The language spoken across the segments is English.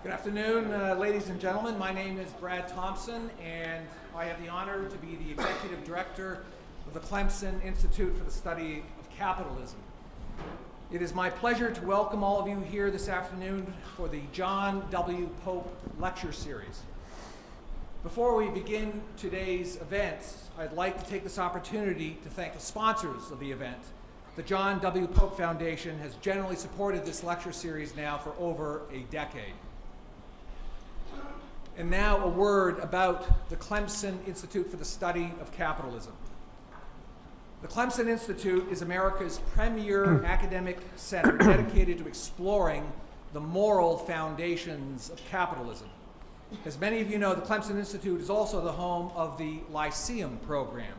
Good afternoon, ladies and gentlemen. My name is Brad Thompson, and I have the honor to be the Executive Director of the Clemson Institute for the Study of Capitalism. It is my pleasure to welcome all of you here this afternoon for the John W. Pope Lecture Series. Before we begin today's event, I'd like to take this opportunity to thank the sponsors of the event. The John W. Pope Foundation has generally supported this lecture series now for over a decade. And now a word about the Clemson Institute for the Study of Capitalism. The Clemson Institute is America's premier academic center dedicated to exploring the moral foundations of capitalism. As many of you know, the Clemson Institute is also the home of the Lyceum program,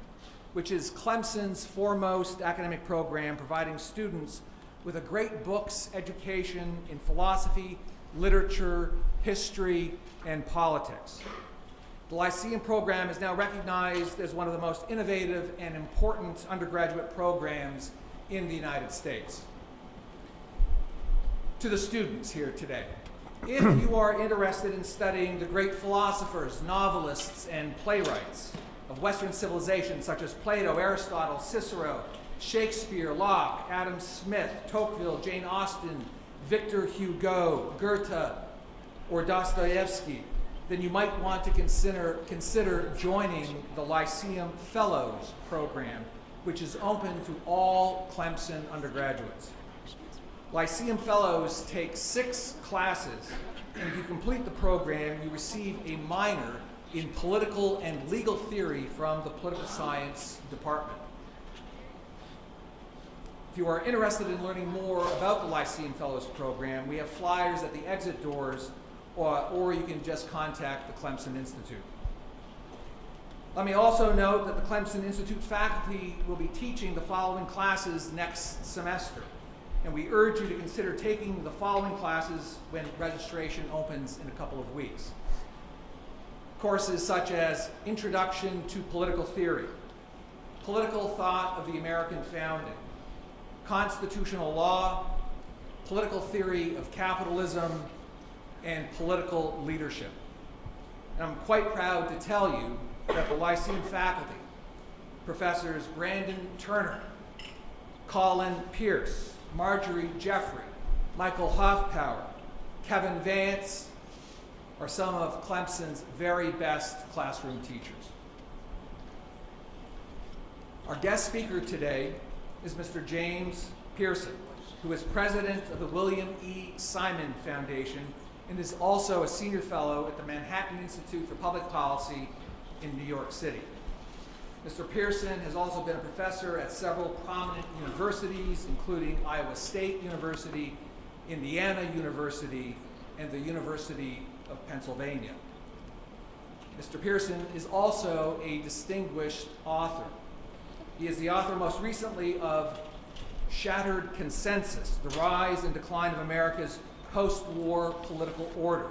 which is Clemson's foremost academic program, providing students with a great books education in philosophy, literature, history, and politics. The Lyceum program is now recognized as one of the most innovative and important undergraduate programs in the United States. To the students here today, if you are interested in studying the great philosophers, novelists, and playwrights of Western civilization, such as Plato, Aristotle, Cicero, Shakespeare, Locke, Adam Smith, Tocqueville, Jane Austen, Victor Hugo, Goethe, or Dostoevsky, then you might want to consider joining the Lyceum Fellows program, which is open to all Clemson undergraduates. Lyceum Fellows take 6 classes, and if you complete the program, you receive a minor in political and legal theory from the political science department. If you are interested in learning more about the Lyceum Fellows program, we have flyers at the exit doors, or you can just contact the Clemson Institute. Let me also note that the Clemson Institute faculty will be teaching the following classes next semester, and we urge you to consider taking the following classes when registration opens in a couple of weeks. Courses such as Introduction to Political Theory, Political Thought of the American Founding, Constitutional Law, Political Theory of Capitalism, and Political Leadership. And I'm quite proud to tell you that the Lyceum faculty, Professors Brandon Turner, Colin Pierce, Marjorie Jeffrey, Michael Hoffpower, Kevin Vance, are some of Clemson's very best classroom teachers. Our guest speaker today is Mr. James Piereson, who is president of the William E. Simon Foundation and is also a senior fellow at the Manhattan Institute for Public Policy in New York City. Mr. Piereson has also been a professor at several prominent universities, including Iowa State University, Indiana University, and the University of Pennsylvania. Mr. Piereson is also a distinguished author. He is the author most recently of Shattered Consensus, The Rise and Decline of America's Post-War Political Order.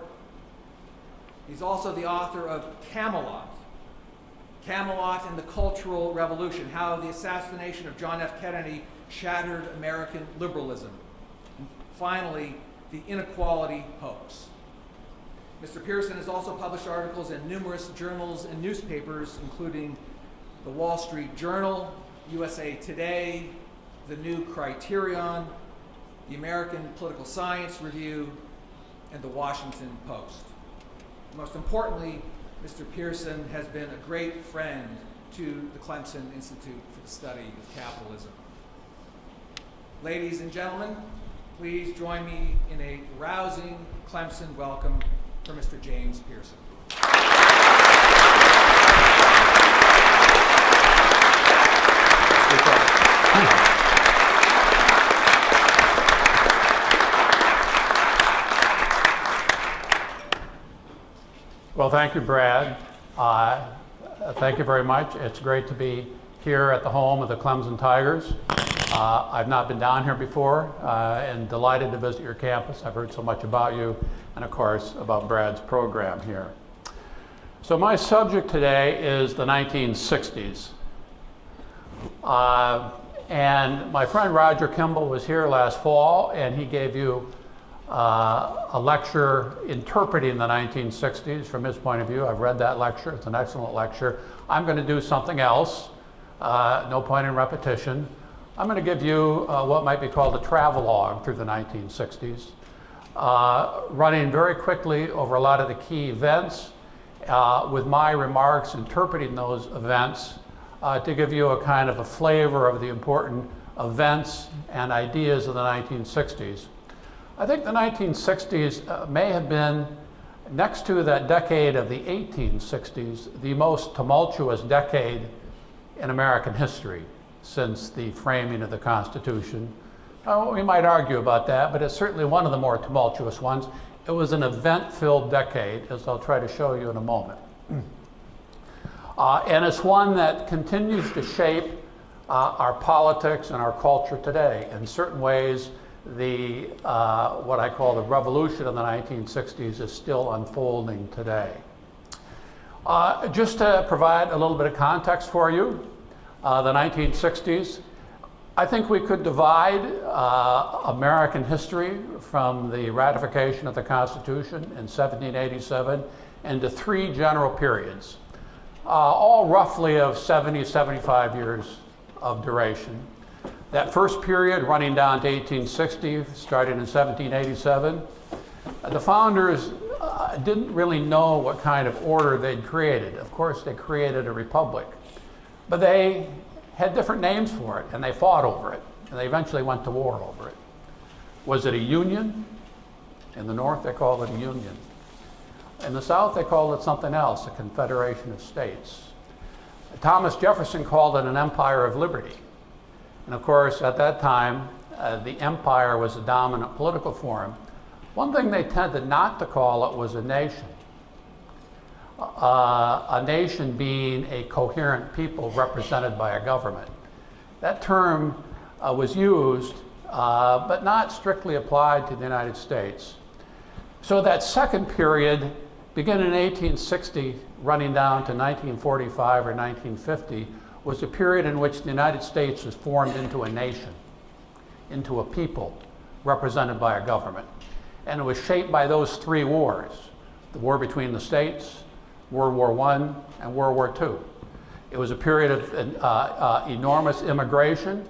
He's also the author of Camelot, Camelot and the Cultural Revolution, How the Assassination of John F. Kennedy Shattered American Liberalism. And finally, The Inequality Hoax. Mr. Piereson has also published articles in numerous journals and newspapers, including the Wall Street Journal, USA Today, the New Criterion, the American Political Science Review, and the Washington Post. Most importantly, Mr. Piereson has been a great friend to the Clemson Institute for the Study of Capitalism. Ladies and gentlemen, please join me in a rousing Clemson welcome for Mr. James Piereson. Well, thank you, Brad. Thank you very much. It's great to be here at the home of the Clemson Tigers. I've not been down here before and delighted to visit your campus. I've heard so much about you and, of course, about Brad's program here. So my subject today is the 1960s. And my friend Roger Kimball was here last fall, and he gave you a lecture interpreting the 1960s from his point of view. I've read that lecture. It's an excellent lecture. I'm going to do something else. No point in repetition. I'm going to give you what might be called a travelogue through the 1960s, running very quickly over a lot of the key events, with my remarks interpreting those events to give you a kind of a flavor of the important events and ideas of the 1960s. I think the 1960s may have been, next to that decade of the 1860s, the most tumultuous decade in American history since the framing of the Constitution. We might argue about that, but it's certainly one of the more tumultuous ones. It was an event-filled decade, as I'll try to show you in a moment. And it's one that continues to shape our politics and our culture today. In certain ways, what I call the revolution of the 1960s is still unfolding today. Just to provide a little bit of context for you, the 1960s, I think we could divide American history from the ratification of the Constitution in 1787 into three general periods, all roughly of 70, 75 years of duration. That first period running down to 1860, starting in 1787, the founders didn't really know what kind of order they'd created. Of course, they created a republic, but they had different names for it, and they fought over it, and they eventually went to war over it. Was it a union? In the North, they called it a union. In the South, they called it something else, a confederation of states. Thomas Jefferson called it an empire of liberty. And of course, at that time, the empire was the dominant political form. One thing they tended not to call it was a nation. A nation being a coherent people represented by a government. That term was used, but not strictly applied to the United States. So that second period, beginning in 1860, running down to 1945 or 1950, was a period in which the United States was formed into a nation, into a people represented by a government. And it was shaped by those three wars: the war between the states, World War I, and World War II. It was a period of enormous immigration,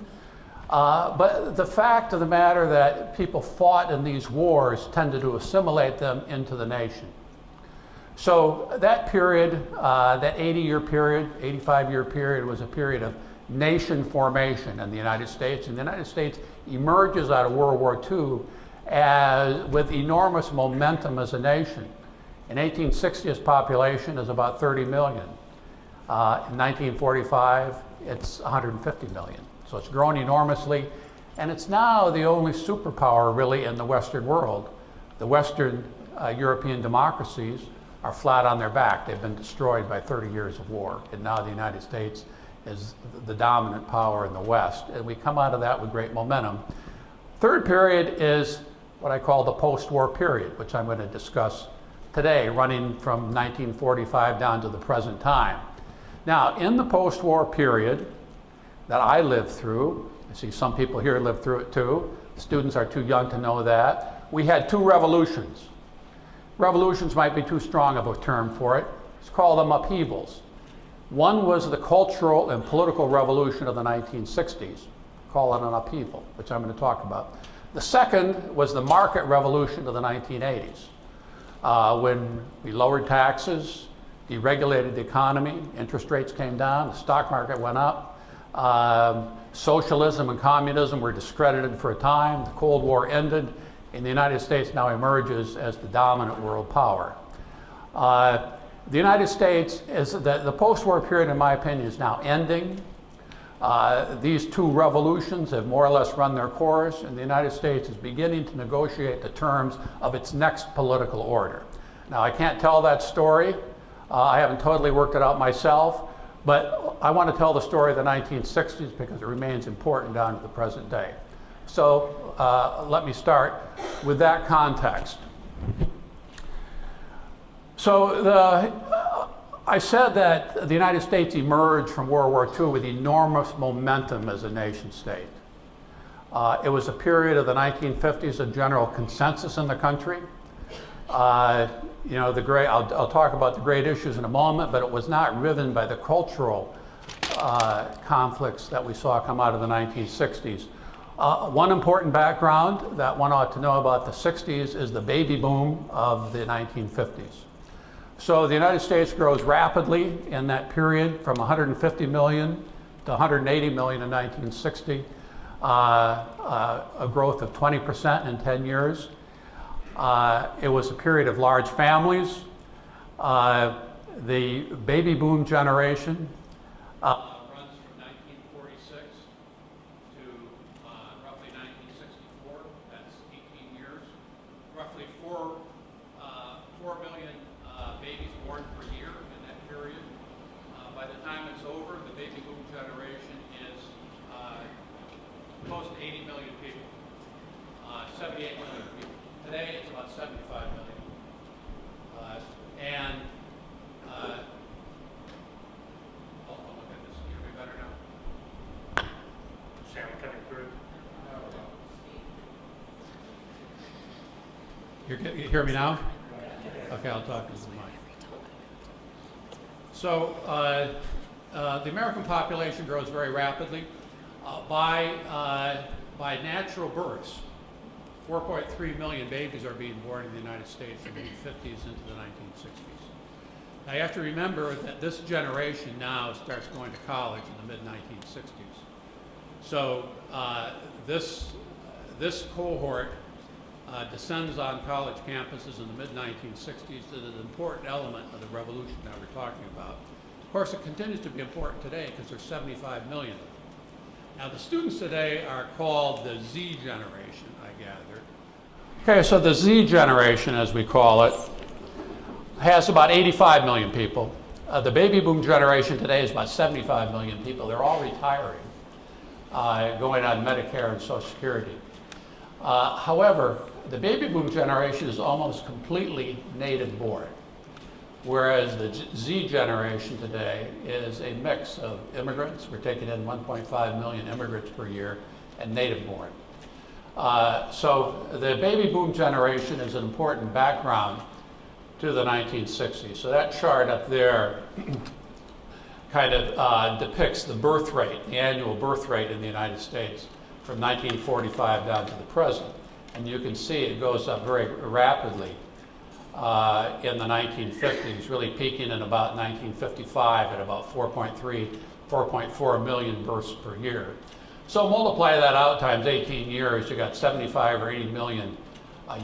but the fact of the matter that people fought in these wars tended to assimilate them into the nation. So that period, that 80-year period, 85-year period, was a period of nation formation in the United States. And the United States emerges out of World War II with enormous momentum as a nation. In 1860, its population is about 30 million. In 1945, it's 150 million. So it's grown enormously. And it's now the only superpower really in the Western world. The Western European democracies are flat on their back. They've been destroyed by 30 years of war. And now the United States is the dominant power in the West. And we come out of that with great momentum. Third period is what I call the post-war period, which I'm going to discuss today, running from 1945 down to the present time. Now, in the post-war period that I lived through, I see some people here lived through it too. Students are too young to know that. We had two revolutions. Revolutions might be too strong of a term for it. Let's call them upheavals. One was the cultural and political revolution of the 1960s. Call it an upheaval, which I'm going to talk about. The second was the market revolution of the 1980s. When we lowered taxes, deregulated the economy, interest rates came down, the stock market went up, socialism and communism were discredited for a time, the Cold War ended, and the United States now emerges as the dominant world power. The United States, the post-war period, in my opinion, is now ending. These two revolutions have more or less run their course, and the United States is beginning to negotiate the terms of its next political order. Now, I can't tell that story. I haven't totally worked it out myself, but I want to tell the story of the 1960s because it remains important down to the present day. So let me start with that context. So I said that the United States emerged from World War II with enormous momentum as a nation state. It was a period of the 1950s of general consensus in the country. You know, I'll talk about the great issues in a moment, but it was not riven by the cultural conflicts that we saw come out of the 1960s. One important background that one ought to know about the 60s is the baby boom of the 1950s. So the United States grows rapidly in that period from 150 million to 180 million in 1960, a growth of 20% in 10 years. It was a period of large families. The baby boom generation runs from 1946 to roughly 1964. That's 18 years. Roughly 4 million babies born per year in that period. By the time it's over, the baby boom generation is close to 80 million people, 78 million people. Today, it's about 75 million. Look at this. Can you hear me better now? Sound coming through? You hear me now? Okay, I'll talk into the mic. So, the American population grows very rapidly. By natural births, 4.3 million babies are being born in the United States from the 50s into the 1960s. Now you have to remember that this generation now starts going to college in the mid-1960s. So this cohort descends on college campuses in the mid-1960s. It is an important element of the revolution that we're talking about. Of course, it continues to be important today because there's 75 million of them. Now, the students today are called the Z generation, I gather. Okay, so the Z generation, as we call it, has about 85 million people. The baby boom generation today is about 75 million people. They're all retiring, going on Medicare and Social Security. However, the baby boom generation is almost completely native born, whereas the Z generation today is a mix of immigrants. We're taking in 1.5 million immigrants per year, and native born. So the baby boom generation is an important background to the 1960s. So that chart up there kind of depicts the birth rate, the annual birth rate in the United States from 1945 down to the present. And you can see it goes up very rapidly in the 1950s, really peaking in about 1955 at about 4.4 million births per year. So multiply that out times 18 years, you got 75 or 80 million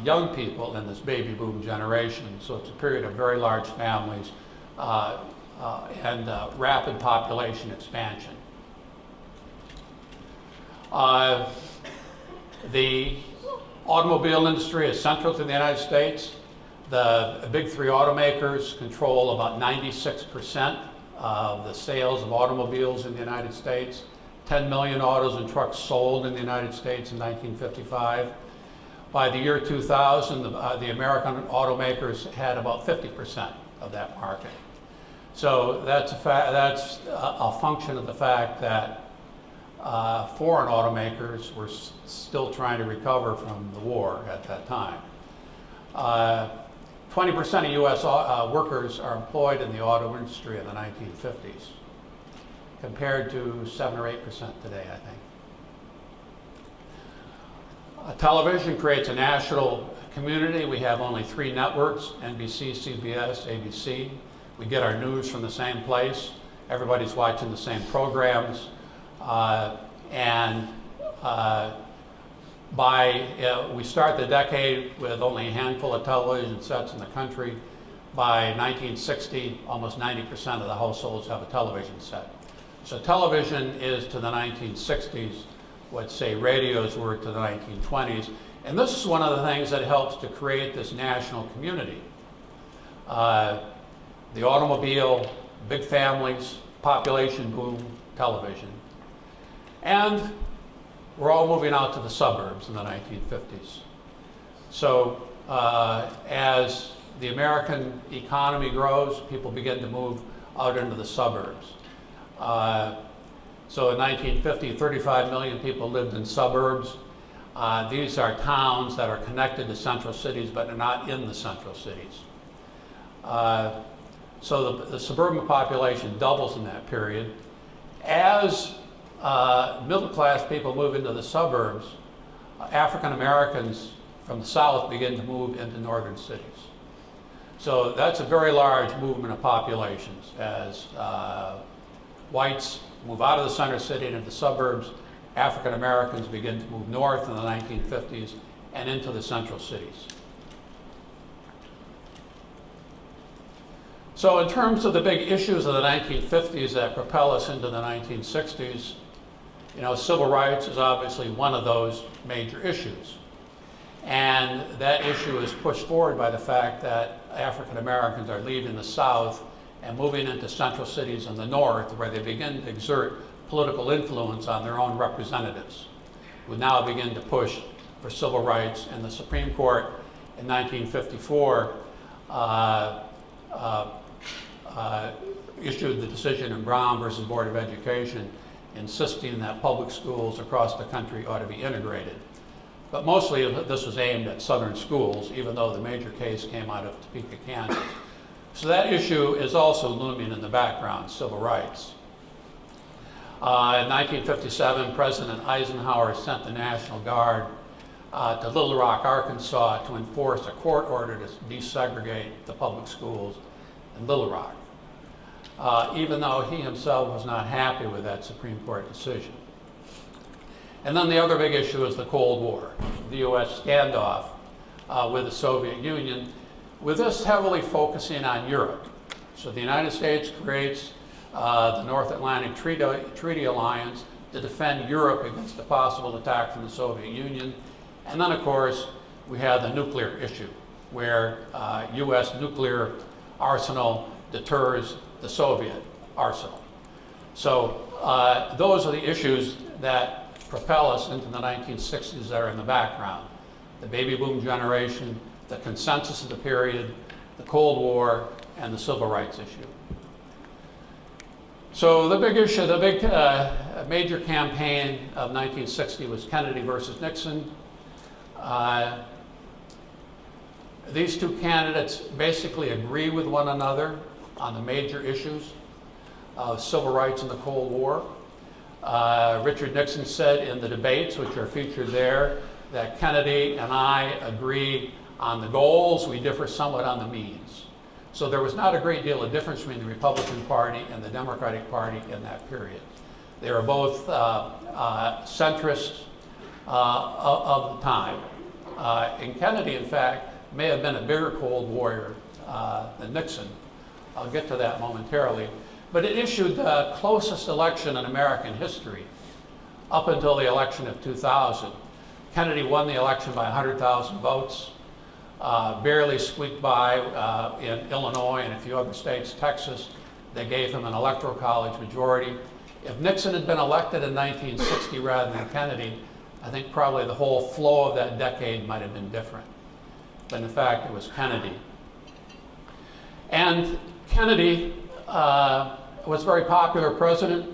young people in this baby boom generation. So it's a period of very large families and rapid population expansion. The automobile industry is central to the United States. The big three automakers control about 96% of the sales of automobiles in the United States. 10 million autos and trucks sold in the United States in 1955. By the year 2000, the American automakers had about 50% of that market. So that's a function of the fact that foreign automakers were still trying to recover from the war at that time. 20% of U.S. workers are employed in the auto industry in the 1950s, compared to 7 or 8% today, I think. Television creates a national community. We have only 3 networks, NBC, CBS, ABC. We get our news from the same place. Everybody's watching the same programs. We start the decade with only a handful of television sets in the country. By 1960, almost 90% of the households have a television set. So television is to the 1960s what, say, radios were to the 1920s. And this is one of the things that helps to create this national community. The automobile, big families, population boom, television. And we're all moving out to the suburbs in the 1950s. So as the American economy grows, people begin to move out into the suburbs. So in 1950, 35 million people lived in suburbs. These are towns that are connected to central cities, but are not in the central cities. So the suburban population doubles in that period. As middle-class people move into the suburbs, African Americans from the South begin to move into northern cities. So that's a very large movement of populations as whites move out of the center city and into the suburbs. African Americans begin to move north in the 1950s and into the central cities. So in terms of the big issues of the 1950s that propel us into the 1960s, you know, civil rights is obviously one of those major issues. And that issue is pushed forward by the fact that African Americans are leaving the South and moving into central cities in the North, where they begin to exert political influence on their own representatives, who now begin to push for civil rights. And the Supreme Court in 1954 issued the decision in Brown versus Board of Education, insisting that public schools across the country ought to be integrated. But mostly this was aimed at southern schools, even though the major case came out of Topeka, Kansas. So that issue is also looming in the background, civil rights. In 1957, President Eisenhower sent the National Guard to Little Rock, Arkansas to enforce a court order to desegregate the public schools in Little Rock, even though he himself was not happy with that Supreme Court decision. And then the other big issue is the Cold War, the U.S. standoff with the Soviet Union, with this heavily focusing on Europe. So the United States creates the North Atlantic Treaty Alliance to defend Europe against a possible attack from the Soviet Union. And then, of course, we have the nuclear issue, where U.S. nuclear arsenal deters the Soviet arsenal. So those are the issues that propel us into the 1960s that are in the background. The baby boom generation, the consensus of the period, the Cold War, and the civil rights issue. So the big issue, the big major campaign of 1960 was Kennedy versus Nixon. These two candidates basically agree with one another on the major issues of civil rights and the Cold War. Richard Nixon said in the debates, which are featured there, that Kennedy and I agree on the goals, we differ somewhat on the means. So there was not a great deal of difference between the Republican Party and the Democratic Party in that period. They were both centrists of the time. And Kennedy, in fact, may have been a bigger Cold Warrior than Nixon. I'll get to that momentarily. But it issued the closest election in American history up until the election of 2000. Kennedy won the election by 100,000 votes, barely squeaked by in Illinois and a few other states. Texas, they gave him an electoral college majority. If Nixon had been elected in 1960 rather than Kennedy, I think probably the whole flow of that decade might have been different. But in fact, it was Kennedy. And Kennedy was a very popular president.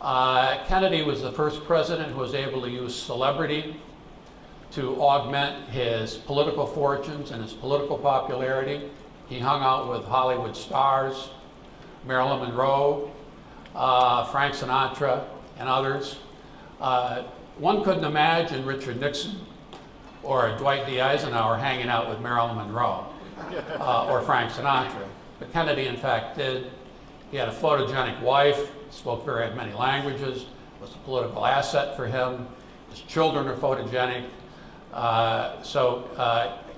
Kennedy was the first president who was able to use celebrity to augment his political fortunes and his political popularity. He hung out with Hollywood stars, Marilyn Monroe, Frank Sinatra, and others. One couldn't imagine Richard Nixon or Dwight D. Eisenhower hanging out with Marilyn Monroe or Frank Sinatra. But Kennedy, in fact, did. He had a photogenic wife, spoke very many languages, was a political asset for him. His children are photogenic. So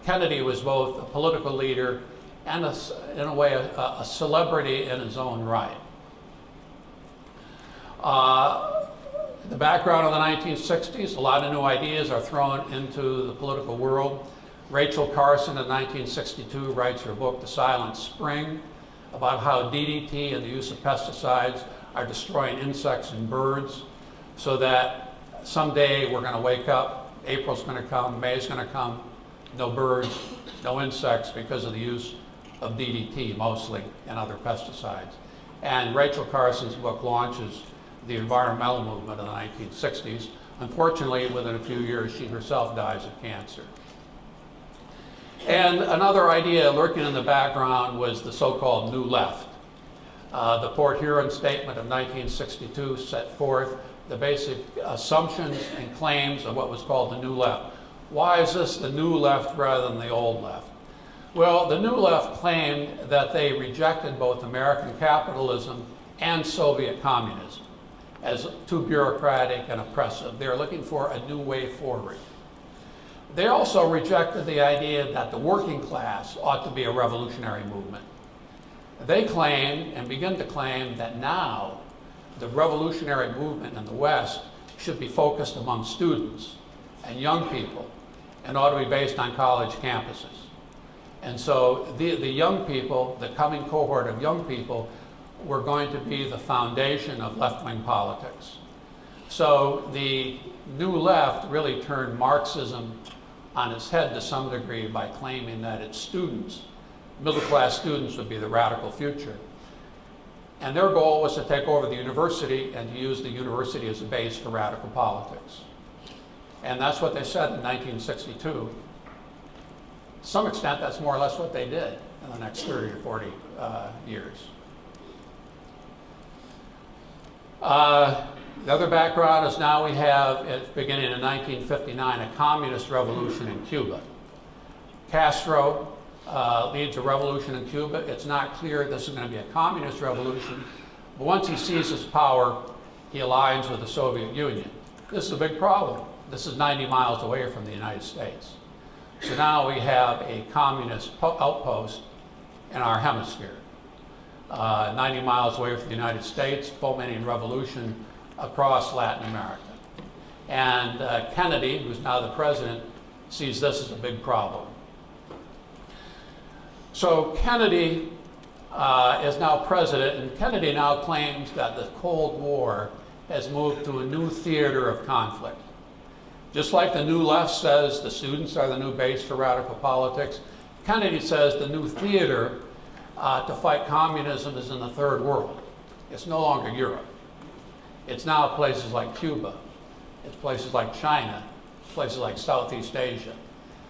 Kennedy was both a political leader and, in a way, a celebrity in his own right. The background of the 1960s, a lot of new ideas are thrown into the political world. Rachel Carson in 1962 writes her book, The Silent Spring, about how DDT and the use of pesticides are destroying insects and birds, so that someday we're going to wake up, April's going to come, May's going to come, no birds, no insects because of the use of DDT mostly and other pesticides. And Rachel Carson's book launches the environmental movement of the 1960s. Unfortunately, within a few years, she herself dies of cancer. And another idea lurking in the background was the so-called New Left. The Port Huron Statement of 1962 set forth the basic assumptions and claims of what was called the New Left. Why is this the New Left rather than the Old Left? Well, the New Left claimed that they rejected both American capitalism and Soviet communism as too bureaucratic and oppressive. They're looking for a new way forward. They also rejected the idea that the working class ought to be a revolutionary movement. They claim and begin to claim that now the revolutionary movement in the West should be focused among students and young people and ought to be based on college campuses. And so the young people, the coming cohort of young people, were going to be the foundation of left-wing politics. So the New Left really turned Marxism on its head to some degree by claiming that its students, middle-class students, would be the radical future. And their goal was to take over the university and to use the university as a base for radical politics. And that's what they said in 1962. To some extent, that's more or less what they did in the next 30 or 40 years. The other background is now we have, beginning in 1959, a communist revolution in Cuba. Castro leads a revolution in Cuba. It's not clear this is going to be a communist revolution, but once he seizes power, he aligns with the Soviet Union. This is a big problem. This is 90 miles away from the United States. So now we have a communist outpost in our hemisphere. 90 miles away from the United States, fomenting revolution across Latin America. And Kennedy, who's now the president, sees this as a big problem. So Kennedy is now president, and Kennedy now claims that the Cold War has moved to a new theater of conflict. Just like the New Left says the students are the new base for radical politics, Kennedy says the new theater to fight communism is in the third world. It's no longer Europe. It's now places like Cuba. It's places like China, places like Southeast Asia.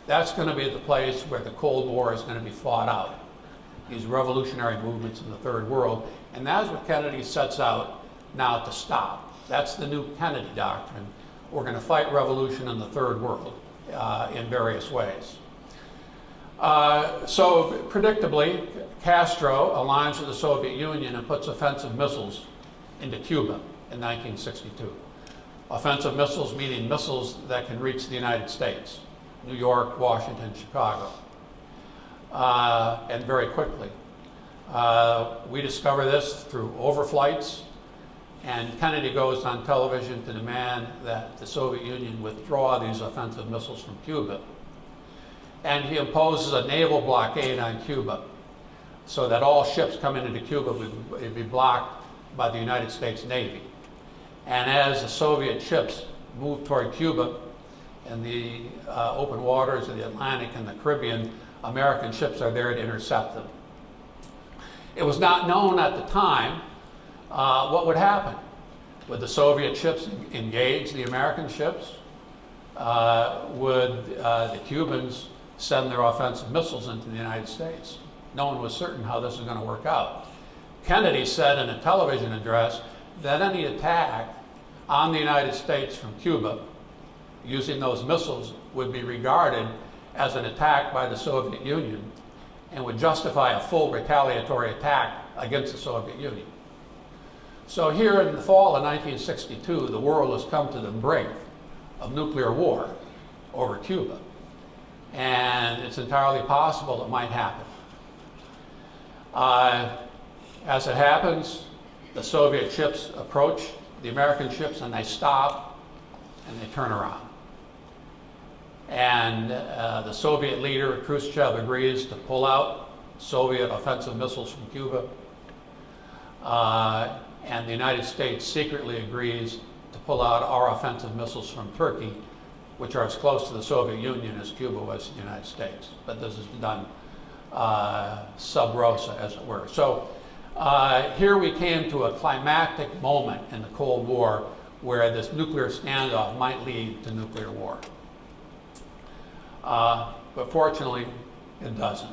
That's going to be the place where the Cold War is going to be fought out. These revolutionary movements in the third world. And that's what Kennedy sets out now to stop. That's the new Kennedy doctrine. We're going to fight revolution in the third world in various ways. So predictably, Castro aligns with the Soviet Union and puts offensive missiles into Cuba in 1962. Offensive missiles meaning missiles that can reach the United States, New York, Washington, Chicago, and very quickly. We discover this through overflights, and Kennedy goes on television to demand that the Soviet Union withdraw these offensive missiles from Cuba. And he imposes a naval blockade on Cuba so that all ships coming into Cuba would be blocked by the United States Navy. And as the Soviet ships moved toward Cuba in the open waters of the Atlantic and the Caribbean, American ships are there to intercept them. It was not known at the time what would happen. Would the Soviet ships engage the American ships? Would the Cubans send their offensive missiles into the United States? No one was certain how this was going to work out. Kennedy said in a television address that any attack on the United States from Cuba using those missiles would be regarded as an attack by the Soviet Union and would justify a full retaliatory attack against the Soviet Union. So here in the fall of 1962, the world has come to the brink of nuclear war over Cuba. And it's entirely possible it might happen. As it happens, the Soviet ships approach the American ships and they stop and they turn around. And the Soviet leader, Khrushchev, agrees to pull out Soviet offensive missiles from Cuba. And the United States secretly agrees to pull out our offensive missiles from Turkey, which are as close to the Soviet Union as Cuba was to the United States. But this is done sub rosa, as it were. So Here we came to a climactic moment in the Cold War where this nuclear standoff might lead to nuclear war. But fortunately, it doesn't.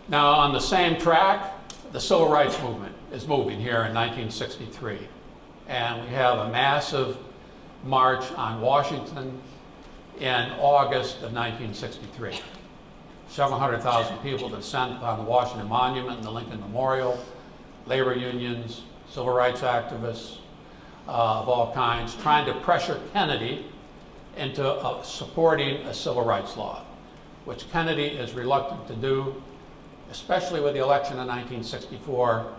Now, on the same track, the civil rights movement is moving here in 1963. And we have a massive march on Washington in August of 1963. Several hundred thousand people descend upon the Washington Monument and the Lincoln Memorial, labor unions, civil rights activists of all kinds, trying to pressure Kennedy into supporting a civil rights law, which Kennedy is reluctant to do, especially with the election in 1964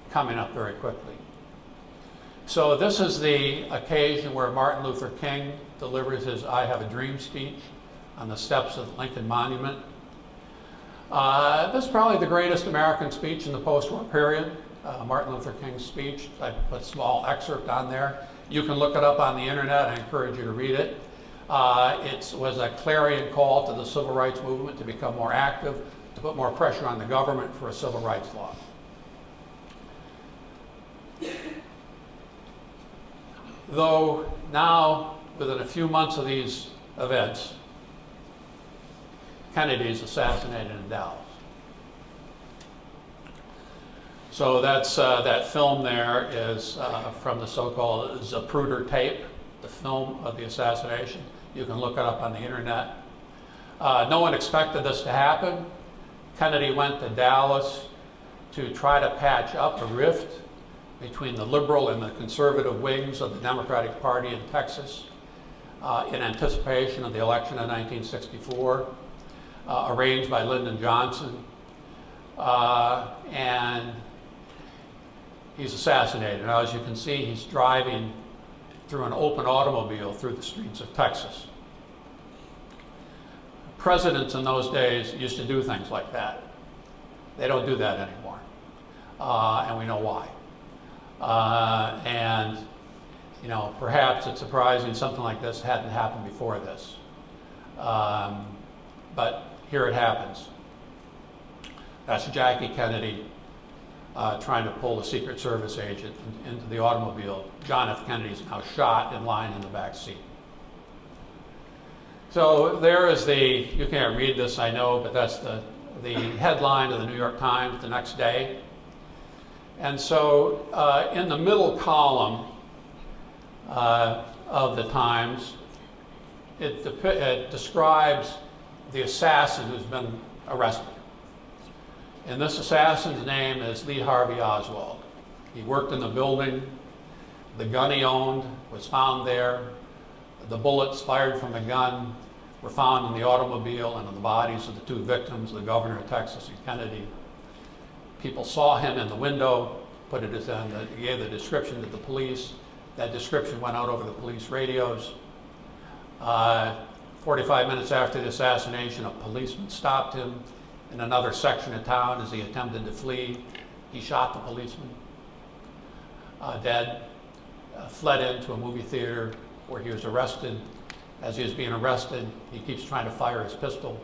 coming up very quickly. So this is the occasion where Martin Luther King delivers his I Have a Dream speech on the steps of the Lincoln Monument. This is probably the greatest American speech in the post-war period, Martin Luther King's speech. I put a small excerpt on there. You can look it up on the internet. I encourage you to read it. It was a clarion call to the civil rights movement to become more active, to put more pressure on the government for a civil rights law. Though now, within a few months of these events, Kennedy is assassinated in Dallas. So that's that film there is from the so-called Zapruder tape, the film of the assassination. You can look it up on the internet. No one expected this to happen. Kennedy went to Dallas to try to patch up a rift between the liberal and the conservative wings of the Democratic Party in Texas in anticipation of the election in 1964, arranged by Lyndon Johnson. And he's assassinated. Now, as you can see, he's driving through an open automobile through the streets of Texas. Presidents in those days used to do things like that. They don't do that anymore, and we know why. And you know, perhaps it's surprising something like this hadn't happened before this, but here it happens. That's Jackie Kennedy trying to pull a Secret Service agent into the automobile. John F. Kennedy is now shot and lying in the back seat. So there is the, you can't read this, I know, but that's the headline of the New York Times the next day. And so in the middle column of the Times, it describes the assassin who's been arrested. And this assassin's name is Lee Harvey Oswald. He worked in the building. The gun he owned was found there. The bullets fired from the gun were found in the automobile and in the bodies of the two victims, the governor of Texas and Kennedy. People saw him in the window, put it as he gave the description to the police. That description went out over the police radios. 45 minutes after the assassination, a policeman stopped him in another section of town as he attempted to flee. He shot the policeman dead, fled into a movie theater where he was arrested. As he was being arrested, he keeps trying to fire his pistol,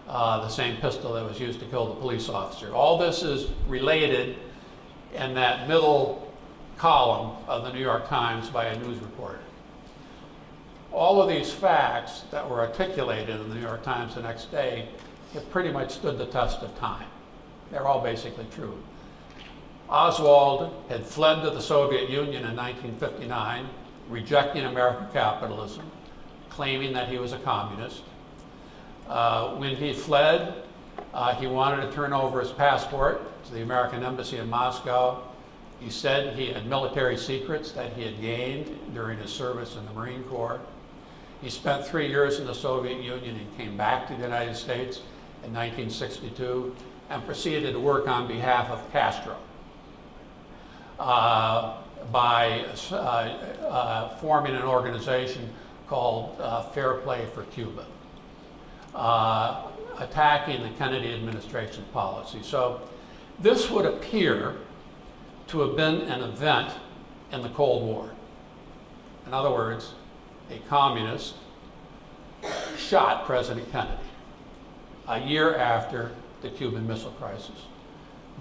the same pistol that was used to kill the police officer. All this is related in that middle column of the New York Times by a news reporter. All of these facts that were articulated in the New York Times the next day have pretty much stood the test of time. They're all basically true. Oswald had fled to the Soviet Union in 1959, rejecting American capitalism, claiming that he was a communist. When he fled, he wanted to turn over his passport to the American embassy in Moscow. He said he had military secrets that he had gained during his service in the Marine Corps. He spent 3 years in the Soviet Union and came back to the United States in 1962 and proceeded to work on behalf of Castro by forming an organization called Fair Play for Cuba, attacking the Kennedy administration's policy. So this would appear to have been an event in the Cold War. In other words, a communist shot President Kennedy a year after the Cuban Missile Crisis.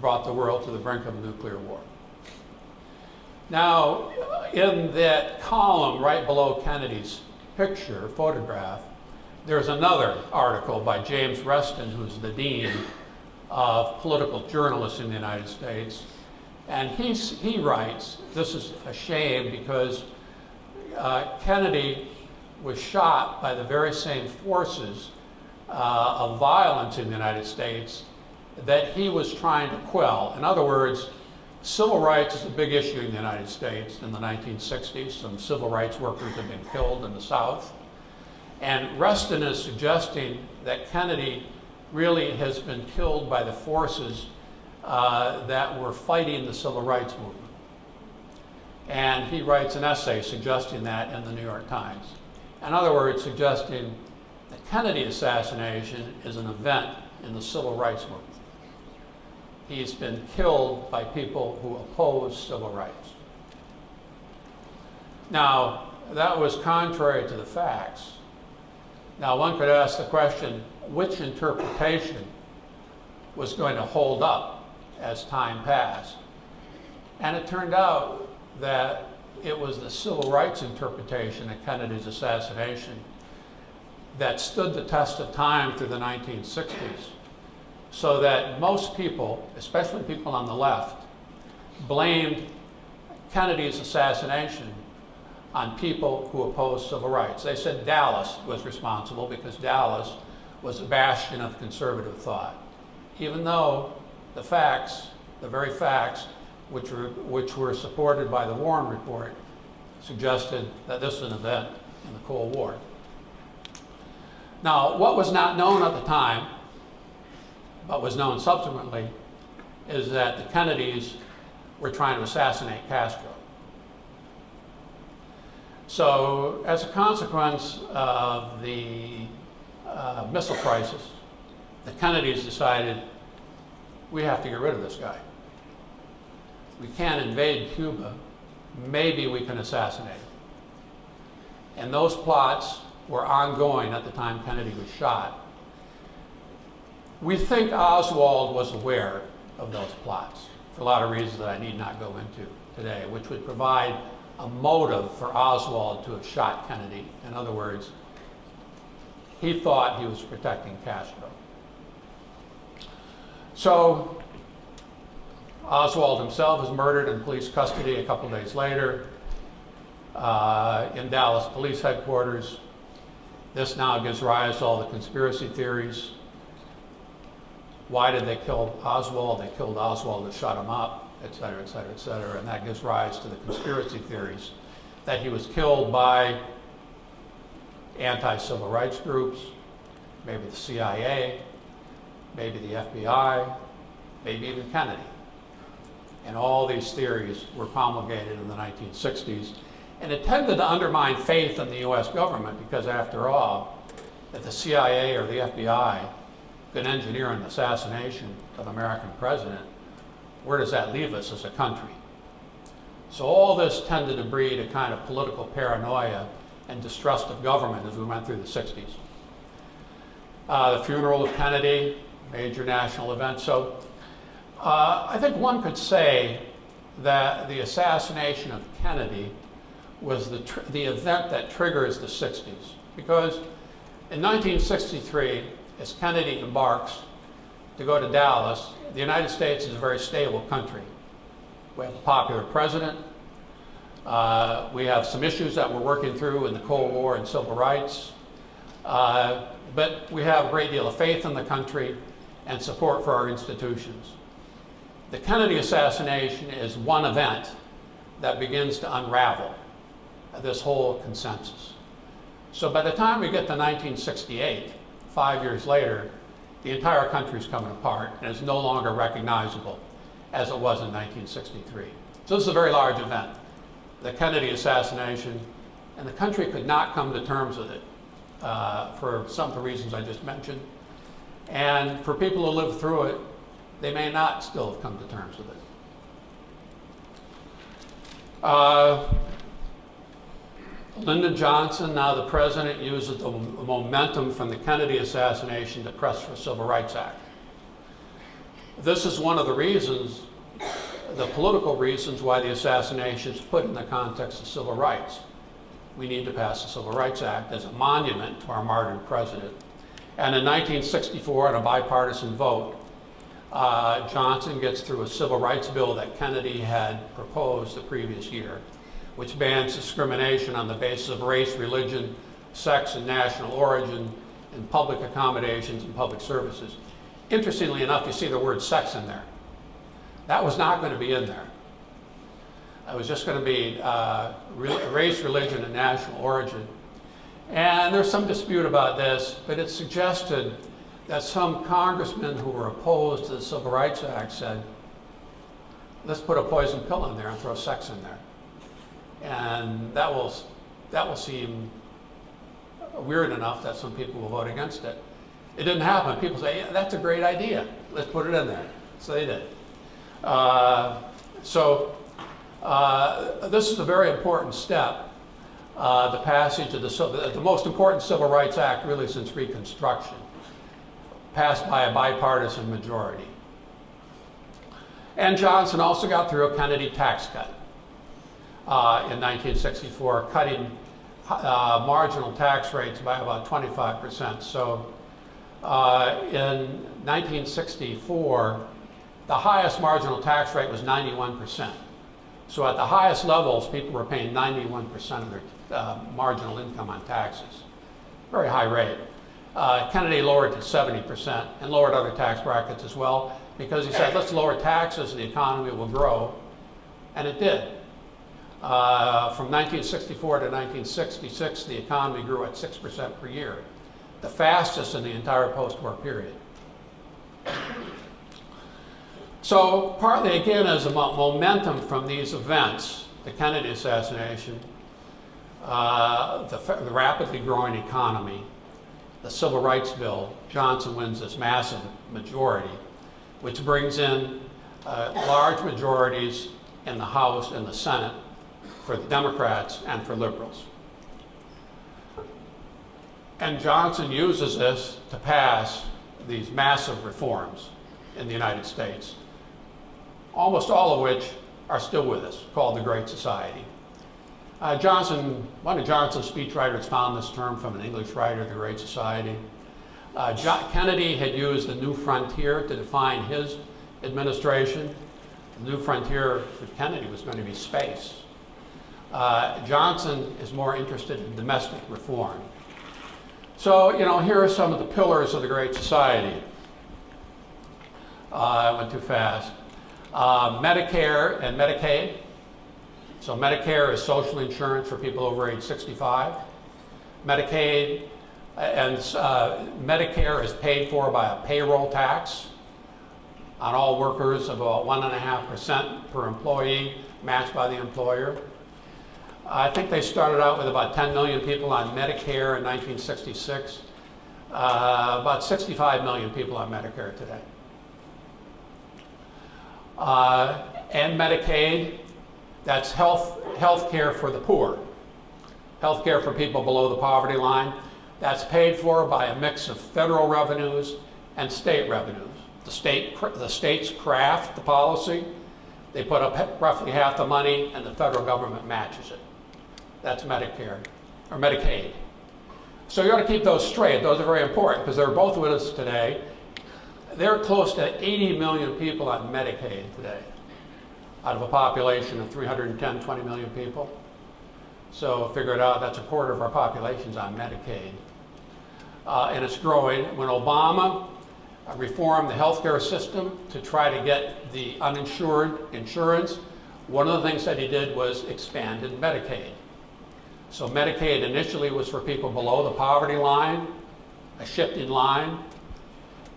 brought the world to the brink of a nuclear war. Now, in that column right below Kennedy's picture, photograph, there's another article by James Reston, who's the dean of political journalists in the United States. And he writes, this is a shame because Kennedy was shot by the very same forces of violence in the United States that he was trying to quell. In other words, civil rights is a big issue in the United States in the 1960s. Some civil rights workers have been killed in the South. And Reston is suggesting that Kennedy really has been killed by the forces that were fighting the civil rights movement. And he writes an essay suggesting that in the New York Times. In other words, suggesting the Kennedy assassination is an event in the civil rights movement. He's been killed by people who oppose civil rights. Now, that was contrary to the facts. Now, one could ask the question, which interpretation was going to hold up as time passed? And it turned out that it was the civil rights interpretation of Kennedy's assassination that stood the test of time through the 1960s, so that most people, especially people on the left, blamed Kennedy's assassination on people who opposed civil rights. They said Dallas was responsible because Dallas was a bastion of conservative thought, even though the facts, the very facts which were supported by the Warren Report, suggested that this is an event in the Cold War. Now, what was not known at the time, but was known subsequently, is that the Kennedys were trying to assassinate Castro. So, as a consequence of the missile crisis, the Kennedys decided, we have to get rid of this guy. We can't invade Cuba. Maybe we can assassinate him. And those plots were ongoing at the time Kennedy was shot. We think Oswald was aware of those plots for a lot of reasons that I need not go into today, which would provide a motive for Oswald to have shot Kennedy. In other words, he thought he was protecting Castro. So Oswald himself was murdered in police custody a couple days later in Dallas police headquarters. This now gives rise to all the conspiracy theories. Why did they kill Oswald? They killed Oswald to shut him up, et cetera, et cetera, et cetera. And that gives rise to the conspiracy theories that he was killed by anti-civil rights groups, maybe the CIA, maybe the FBI, maybe even Kennedy. And all these theories were promulgated in the 1960s. And it tended to undermine faith in the US government because, after all, if the CIA or the FBI could engineer an assassination of an American president, where does that leave us as a country? So all this tended to breed a kind of political paranoia and distrust of government as we went through the 60s. The funeral of Kennedy, major national event. So I think one could say that the assassination of Kennedy was the event that triggers the 60s. Because in 1963, as Kennedy embarks to go to Dallas, the United States is a very stable country. We have a popular president. We have some issues that we're working through in the Cold War and civil rights. But we have a great deal of faith in the country and support for our institutions. The Kennedy assassination is one event that begins to unravel this whole consensus. So by the time we get to 1968, 5 years later, the entire country is coming apart and is no longer recognizable as it was in 1963. So this is a very large event, the Kennedy assassination, and the country could not come to terms with it for some of the reasons I just mentioned. And for people who lived through it, they may not still have come to terms with it. Lyndon Johnson, now the president, uses the momentum from the Kennedy assassination to press for a Civil Rights Act. this is one of the reasons, the political reasons why the assassination is put in the context of civil rights. We need to pass the Civil Rights Act as a monument to our martyred president. And in 1964, on a bipartisan vote, Johnson gets through a civil rights bill that Kennedy had proposed the previous year, which bans discrimination on the basis of race, religion, sex, and national origin in public accommodations and public services. Interestingly enough, you see the word sex in there. That was not going to be in there. It was just going to be race, religion, and national origin. And there's some dispute about this, but it suggested that some congressmen who were opposed to the Civil Rights Act said, let's put a poison pill in there and throw sex in there. And that will seem weird enough that some people will vote against it. It didn't happen. People say, yeah, that's a great idea. Let's put it in there. So they did. This is a very important step, the passage of the most important Civil Rights Act really since Reconstruction, passed by a bipartisan majority. And Johnson also got through a Kennedy tax cut in 1964, cutting marginal tax rates by about 25%. So in 1964, the highest marginal tax rate was 91%. So at the highest levels, people were paying 91% of their marginal income on taxes. Very high rate. Kennedy lowered to 70% and lowered other tax brackets as well, because he said, let's lower taxes and the economy will grow. And it did. From 1964 to 1966, the economy grew at 6% per year, the fastest in the entire post-war period. So partly, again, as a momentum from these events, the Kennedy assassination, the rapidly growing economy, the Civil Rights Bill, Johnson wins this massive majority, which brings in large majorities in the House and the Senate for the Democrats and for liberals. And Johnson uses this to pass these massive reforms in the United States, almost all of which are still with us, called the Great Society. One of Johnson's speechwriters found this term from an English writer, the Great Society. Kennedy had used the New Frontier to define his administration. The New Frontier for Kennedy was going to be space. Johnson is more interested in domestic reform. So, here are some of the pillars of the Great Society. I went too fast. Medicare and Medicaid. So Medicare is social insurance for people over age 65. Medicaid and Medicare is paid for by a payroll tax on all workers of about 1.5% per employee, matched by the employer. I think they started out with about 10 million people on Medicare in 1966. About 65 million people on Medicare today. And Medicaid, that's health care for the poor. Health care for people below the poverty line. That's paid for by a mix of federal revenues and state revenues. The states craft the policy. They put up roughly half the money and the federal government matches it. That's Medicare, or Medicaid. So you ought to keep those straight. Those are very important because they're both with us today. They're close to 80 million people on Medicaid today, out of a population of 320 million people. So figure it out, that's a quarter of our population's on Medicaid. And it's growing. When Obama reformed the healthcare system to try to get the uninsured insurance, one of the things that he did was expanded Medicaid. So Medicaid initially was for people below the poverty line, a shifting line.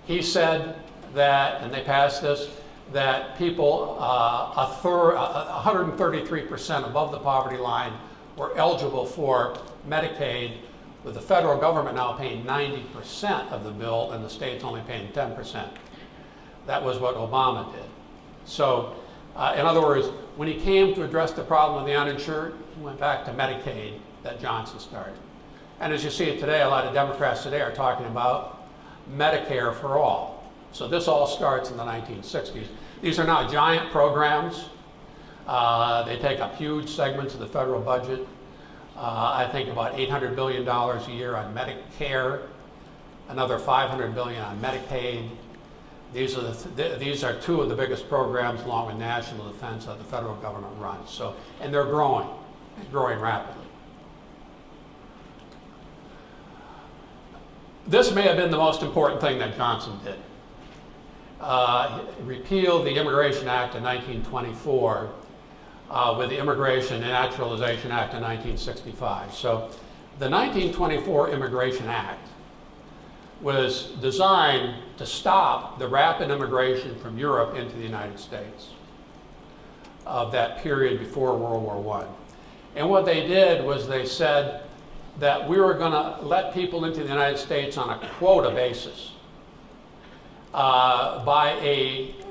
He said that, and they passed this, that people 133% above the poverty line were eligible for Medicaid, with the federal government now paying 90% of the bill and the states only paying 10%. That was what Obama did. So, in other words, when he came to address the problem of the uninsured, he went back to Medicaid that Johnson started. And as you see it today, a lot of Democrats today are talking about Medicare for all. So this all starts in the 1960s. These are not giant programs. They take up huge segments of the federal budget. I think about $800 billion a year on Medicare, another $500 billion on Medicaid. These are two of the biggest programs, along with national defense, that the federal government runs. So, and they're growing rapidly. This may have been the most important thing that Johnson did. He repealed the Immigration Act of 1924 with the Immigration and Naturalization Act of 1965. So the 1924 Immigration Act was designed to stop the rapid immigration from Europe into the United States of that period before World War I. And what they did was they said that we were going to let people into the United States on a quota basis.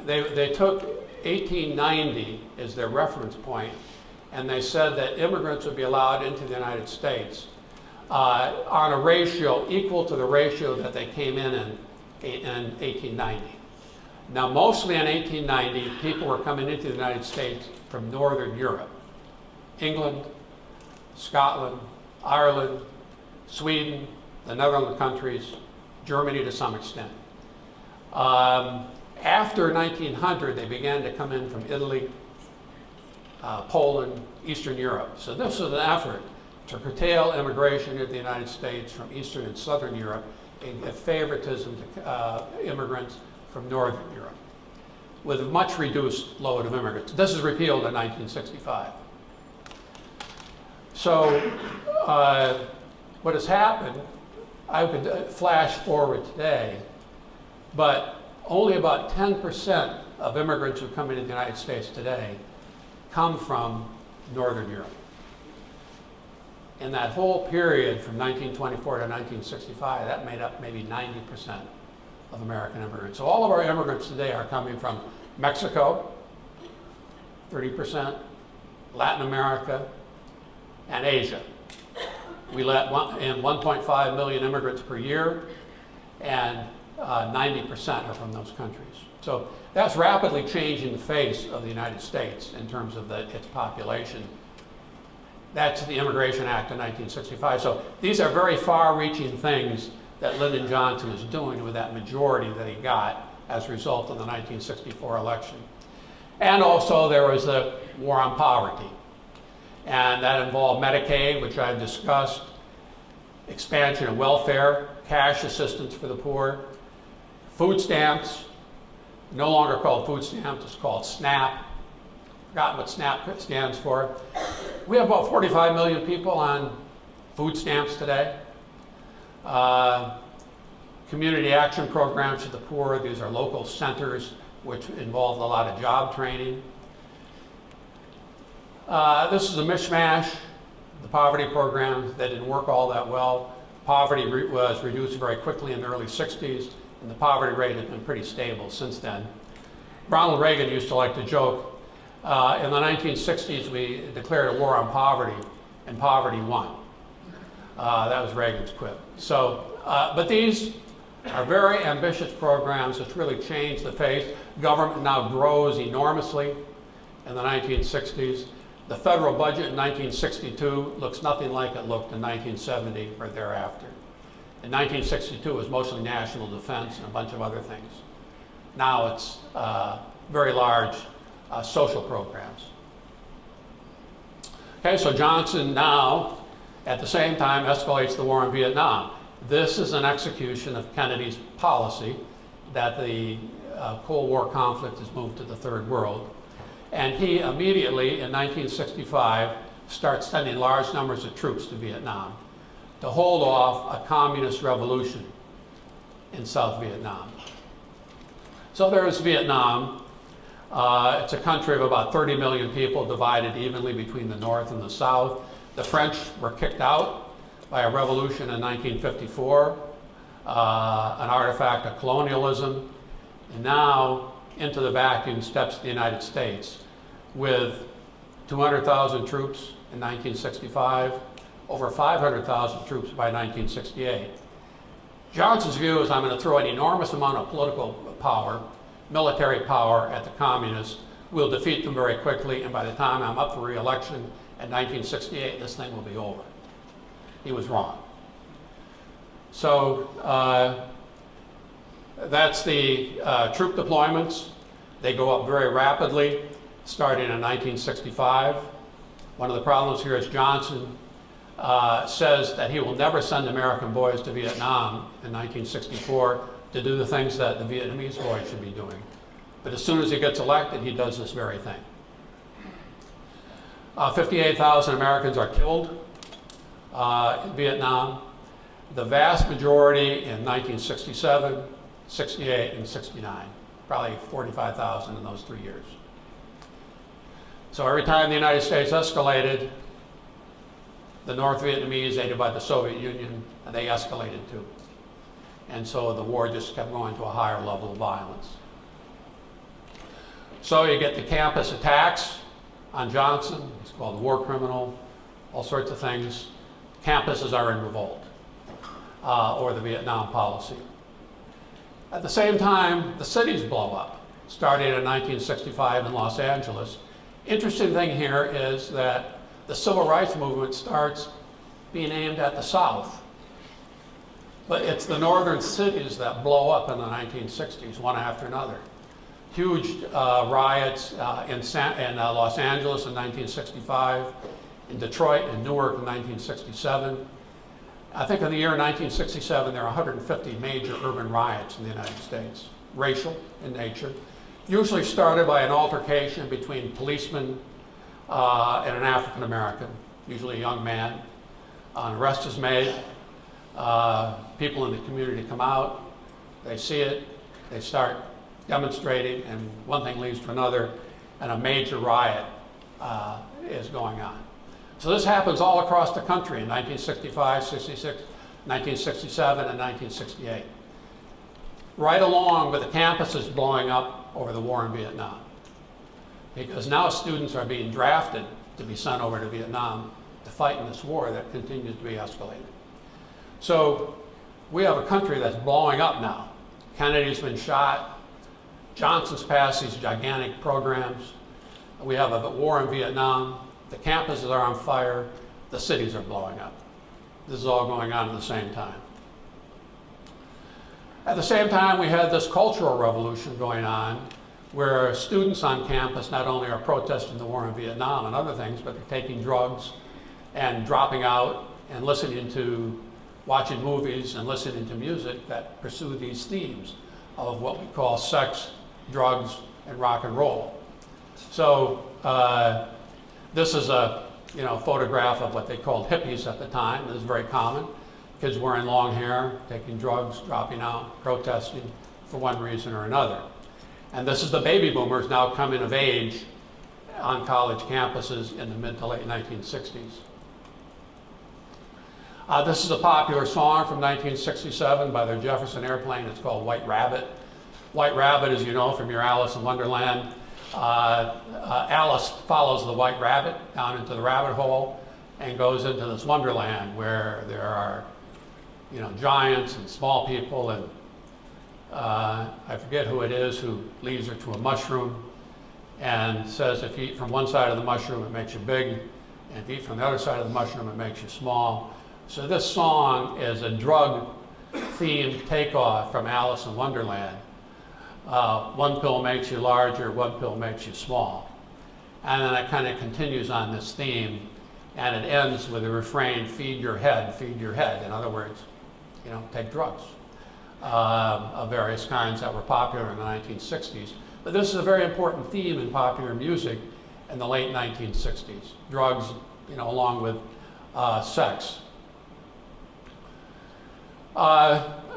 They took 1890 as their reference point, and they said that immigrants would be allowed into the United States on a ratio equal to the ratio that they came in 1890. Now, mostly in 1890, people were coming into the United States from Northern Europe, England, Scotland, Ireland, Sweden, the Netherlands countries, Germany to some extent. After 1900, they began to come in from Italy, Poland, Eastern Europe. So this was an effort to curtail immigration into the United States from Eastern and Southern Europe and give favoritism to immigrants from Northern Europe, with a much reduced load of immigrants. This is repealed in 1965. So what has happened, I could flash forward today, but only about 10% of immigrants who come into the United States today come from Northern Europe. In that whole period from 1924 to 1965, that made up maybe 90% of American immigrants. So all of our immigrants today are coming from Mexico, 30%, Latin America, and Asia. We let in 1.5 million immigrants per year, and 90% are from those countries. So that's rapidly changing the face of the United States in terms of its population. That's the Immigration Act of 1965. So these are very far-reaching things that Lyndon Johnson is doing with that majority that he got as a result of the 1964 election. And also there was the war on poverty. And that involved Medicaid, which I've discussed, expansion of welfare, cash assistance for the poor, food stamps, no longer called food stamps, it's called SNAP. Forgotten what SNAP stands for. We have about 45 million people on food stamps today. Community action programs for the poor. These are local centers which involve a lot of job training. This is a mishmash. The poverty program that didn't work all that well. Poverty was reduced very quickly in the early 60s, and the poverty rate has been pretty stable since then. Ronald Reagan used to like to joke, in the 1960s we declared a war on poverty, and poverty won. That was Reagan's quip. So, but these are very ambitious programs that's really changed the face. Government now grows enormously in the 1960s. The federal budget in 1962 looks nothing like it looked in 1970 or thereafter. In 1962 it was mostly national defense and a bunch of other things. Now it's very large social programs. Okay, so Johnson now, at the same time, escalates the war in Vietnam. This is an execution of Kennedy's policy that the Cold War conflict has moved to the third world. And he immediately, in 1965, starts sending large numbers of troops to Vietnam to hold off a communist revolution in South Vietnam. So there's Vietnam. It's a country of about 30 million people divided evenly between the North and the South. The French were kicked out by a revolution in 1954, an artifact of colonialism. And now into the vacuum steps the United States with 200,000 troops in 1965, over 500,000 troops by 1968. Johnson's view is I'm going to throw an enormous amount of political power, military power at the communists. We'll defeat them very quickly, and by the time I'm up for re-election in 1968, this thing will be over. He was wrong. So that's the troop deployments. They go up very rapidly, starting in 1965. One of the problems here is Johnson says that he will never send American boys to Vietnam in 1964 to do the things that the Vietnamese boys should be doing. But as soon as he gets elected, he does this very thing. 58,000 Americans are killed in Vietnam. The vast majority in 1967, 68, and 69. Probably 45,000 in those 3 years. So every time the United States escalated, the North Vietnamese, aided by the Soviet Union, they escalated too. And so the war just kept going to a higher level of violence. So you get the campus attacks on Johnson. He's called a war criminal, all sorts of things. Campuses are in revolt, or the Vietnam policy. At the same time, the cities blow up, starting in 1965 in Los Angeles. Interesting thing here is that the civil rights movement starts being aimed at the South. But it's the northern cities that blow up in the 1960s, one after another. Huge riots in Los Angeles in 1965, in Detroit and Newark in 1967. I think in the year 1967, there are 150 major urban riots in the United States, racial in nature, usually started by an altercation between policemen and an African American, usually a young man. An arrest is made. People in the community come out, they see it, they start demonstrating, and one thing leads to another, and a major riot is going on. So this happens all across the country in 1965, 66, 1967, and 1968. Right along with the campuses blowing up over the war in Vietnam. Because now students are being drafted to be sent over to Vietnam to fight in this war that continues to be escalated. So we have a country that's blowing up now. Kennedy's been shot. Johnson's passed these gigantic programs. We have a war in Vietnam. The campuses are on fire. The cities are blowing up. This is all going on at the same time. At the same time, we had this cultural revolution going on where students on campus not only are protesting the war in Vietnam and other things, but they're taking drugs and dropping out and watching movies and listening to music that pursue these themes of what we call sex, drugs, and rock and roll. So this is a photograph of what they called hippies at the time. This is very common. Kids wearing long hair, taking drugs, dropping out, protesting for one reason or another. And this is the baby boomers now coming of age on college campuses in the mid to late 1960s. This is a popular song from 1967 by the Jefferson Airplane. It's called White Rabbit. White Rabbit, as you know from your Alice in Wonderland, Alice follows the white rabbit down into the rabbit hole and goes into this wonderland where there are, giants and small people, and I forget who it is who leads her to a mushroom and says if you eat from one side of the mushroom, it makes you big, and if you eat from the other side of the mushroom, it makes you small. So this song is a drug-themed takeoff from Alice in Wonderland. One pill makes you larger, one pill makes you small. And then it kind of continues on this theme, and it ends with the refrain, feed your head, feed your head. In other words, take drugs of various kinds that were popular in the 1960s. But this is a very important theme in popular music in the late 1960s. Drugs, along with sex.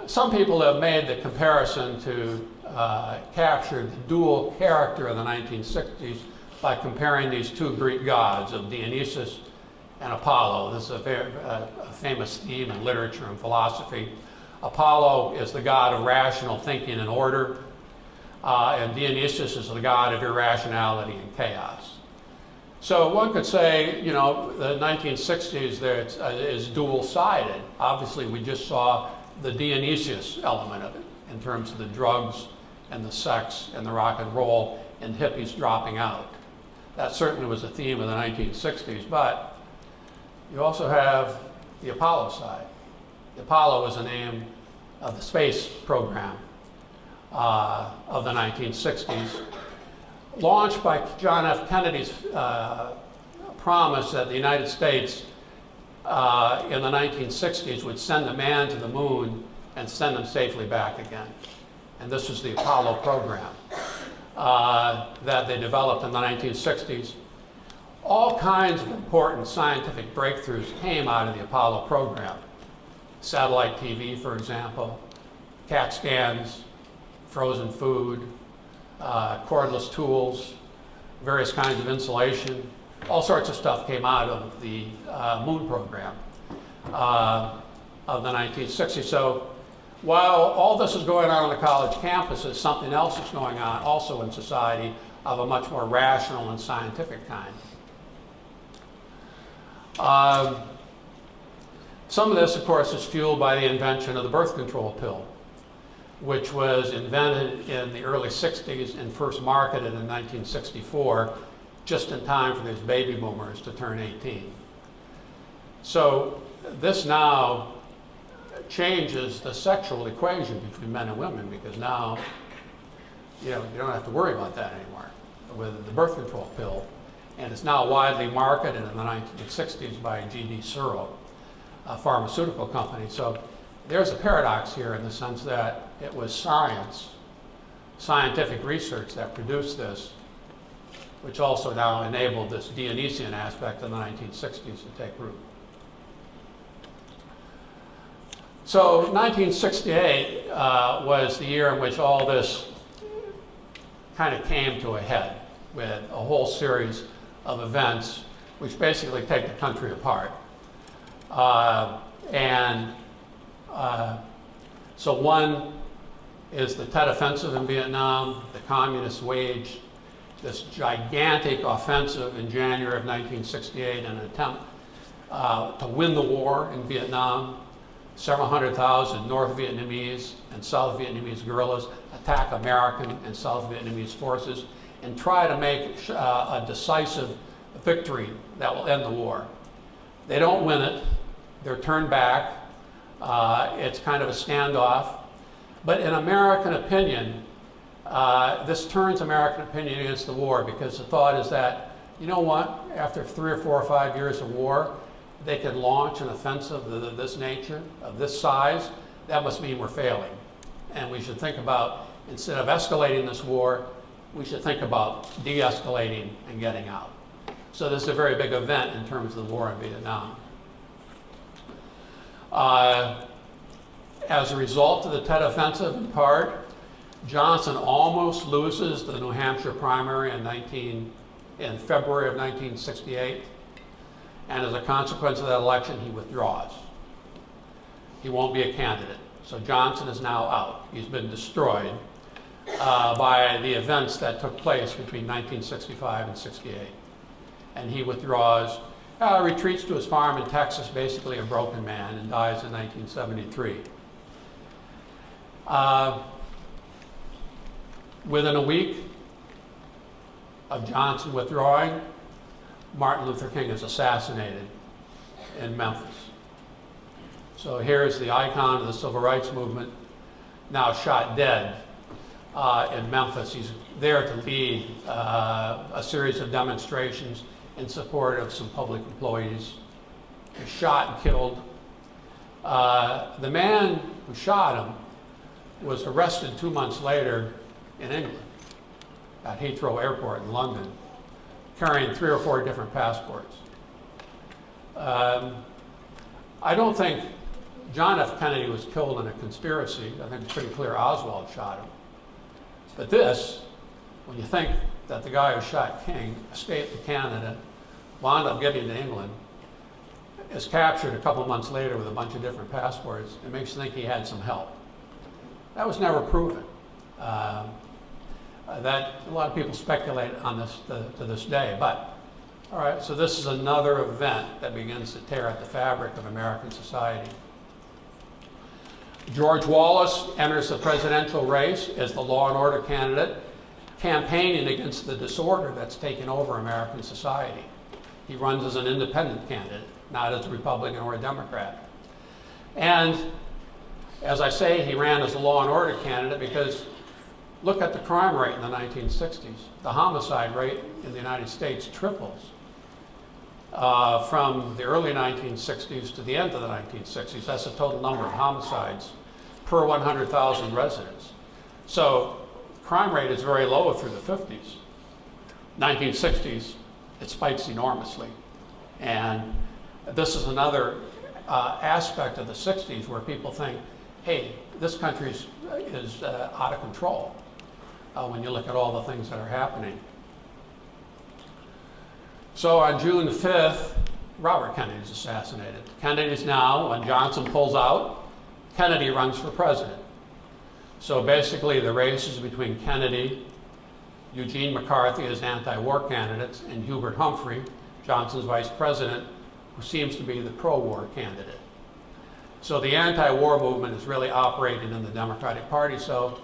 Some people have made the comparison to capture the dual character of the 1960s by comparing these two Greek gods of Dionysus and Apollo. This is a famous theme in literature and philosophy. Apollo is the god of rational thinking and order, and Dionysus is the god of irrationality and chaos. So one could say, the 1960s is dual-sided. Obviously, we just saw the Dionysius element of it, in terms of the drugs and the sex and the rock and roll and hippies dropping out. That certainly was a theme of the 1960s, but you also have the Apollo side. The Apollo was the name of the space program of the 1960s, launched by John F. Kennedy's promise that the United States in the 1960s would send a man to the moon and send him safely back again. And this was the Apollo program that they developed in the 1960s. All kinds of important scientific breakthroughs came out of the Apollo program. Satellite TV, for example, CAT scans, frozen food, cordless tools, various kinds of insulation. All sorts of stuff came out of the moon program of the 1960s. So while all this is going on the college campuses, something else is going on also in society of a much more rational and scientific kind. Some of this, of course, is fueled by the invention of the birth control pill, which was invented in the early 60s and first marketed in 1964, just in time for these baby boomers to turn 18. So this now changes the sexual equation between men and women, because now you don't have to worry about that anymore with the birth control pill. And it's now widely marketed in the 1960s by G.D. Searle, a pharmaceutical company. So there's a paradox here in the sense that it was scientific research that produced this, which also now enabled this Dionysian aspect in the 1960s to take root. So 1968 was the year in which all this kind of came to a head, with a whole series of events which basically take the country apart. So one is the Tet Offensive in Vietnam. The communists waged this gigantic offensive in January of 1968 in an attempt to win the war in Vietnam. Several 100,000 North Vietnamese and South Vietnamese guerrillas attack American and South Vietnamese forces and try to make a decisive victory that will end the war. They don't win it. They're turned back. It's kind of a standoff. But in American opinion, this turns American opinion against the war, because the thought is that, you know what, after 3 or 4 or 5 years of war, they can launch an offensive of this nature, of this size. That must mean we're failing. And we should think about, instead of escalating this war, we should think about de-escalating and getting out. So this is a very big event in terms of the war in Vietnam. As a result of the Tet Offensive, in part, Johnson almost loses the New Hampshire primary in February of 1968. And as a consequence of that election, he withdraws. He won't be a candidate. So Johnson is now out. He's been destroyed by the events that took place between 1965 and 68. And he withdraws, retreats to his farm in Texas, basically a broken man, and dies in 1973. Within a week of Johnson withdrawing, Martin Luther King is assassinated in Memphis. So here's the icon of the civil rights movement, now shot dead in Memphis. He's there to lead a series of demonstrations in support of some public employees. He's shot and killed. The man who shot him was arrested 2 months later in England at Heathrow Airport in London, carrying 3 or 4 different passports. I don't think John F. Kennedy was killed in a conspiracy. I think it's pretty clear Oswald shot him. But this, when you think that the guy who shot King escaped to Canada, wound up getting to England, is captured a couple months later with a bunch of different passports, it makes you think he had some help. That was never proven. That a lot of people speculate on this to this day. But, all right, so this is another event that begins to tear at the fabric of American society. George Wallace enters the presidential race as the law and order candidate, campaigning against the disorder that's taken over American society. He runs as an independent candidate, not as a Republican or a Democrat. And as I say, he ran as a law and order candidate because look at the crime rate in the 1960s. The homicide rate in the United States triples from the early 1960s to the end of the 1960s. That's the total number of homicides per 100,000 residents. So crime rate is very low through the 50s. 1960s, it spikes enormously. And this is another aspect of the 60s where people think, hey, this country is out of control when you look at all the things that are happening. So on June 5th, Robert Kennedy is assassinated. Kennedy's now, when Johnson pulls out, Kennedy runs for president. So basically the race is between Kennedy, Eugene McCarthy as anti-war candidates, and Hubert Humphrey, Johnson's vice president, who seems to be the pro-war candidate. So the anti-war movement is really operating in the Democratic Party, so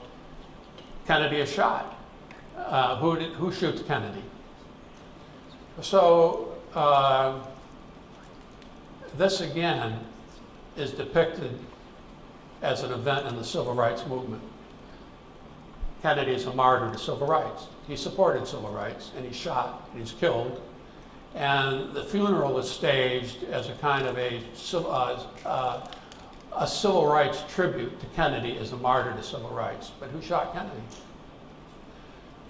Kennedy is shot. Who shoots Kennedy? So this again is depicted as an event in the civil rights movement. Kennedy is a martyr to civil rights. He supported civil rights, and he's shot, and he's killed. And the funeral is staged as a kind of a civil rights tribute to Kennedy as a martyr to civil rights. But who shot Kennedy?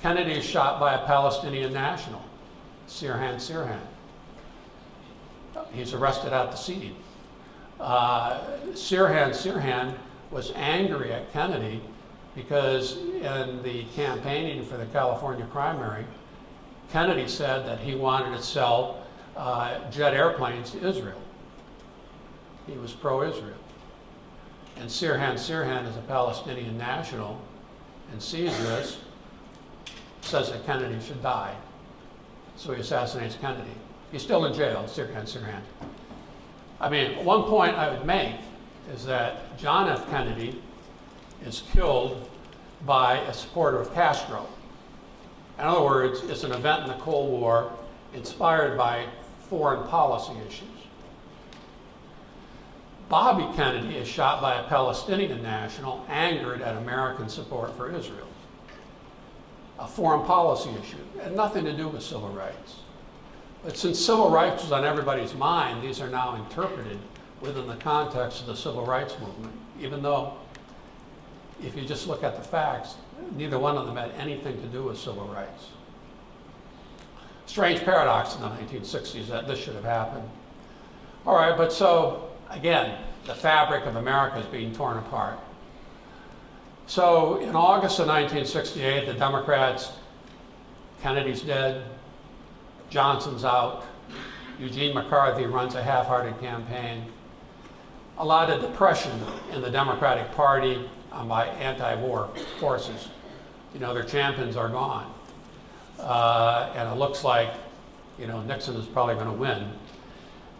Kennedy is shot by a Palestinian national, Sirhan Sirhan. He's arrested at the scene. Sirhan Sirhan was angry at Kennedy because in the campaigning for the California primary, Kennedy said that he wanted to sell jet airplanes to Israel. He was pro-Israel. And Sirhan Sirhan is a Palestinian national and sees this, says that Kennedy should die. So he assassinates Kennedy. He's still in jail, Sirhan Sirhan. I mean, one point I would make is that John F. Kennedy is killed by a supporter of Castro. In other words, it's an event in the Cold War inspired by foreign policy issues. Bobby Kennedy is shot by a Palestinian national angered at American support for Israel. A foreign policy issue. It had nothing to do with civil rights. But since civil rights was on everybody's mind, these are now interpreted within the context of the civil rights movement, even though if you just look at the facts, neither one of them had anything to do with civil rights. Strange paradox in the 1960s that this should have happened. All right, but so, again, the fabric of America is being torn apart. So in August of 1968, the Democrats, Kennedy's dead, Johnson's out, Eugene McCarthy runs a half-hearted campaign. A lot of depression in the Democratic Party by anti-war forces. You know, their champions are gone. And it looks like, you know, Nixon is probably going to win.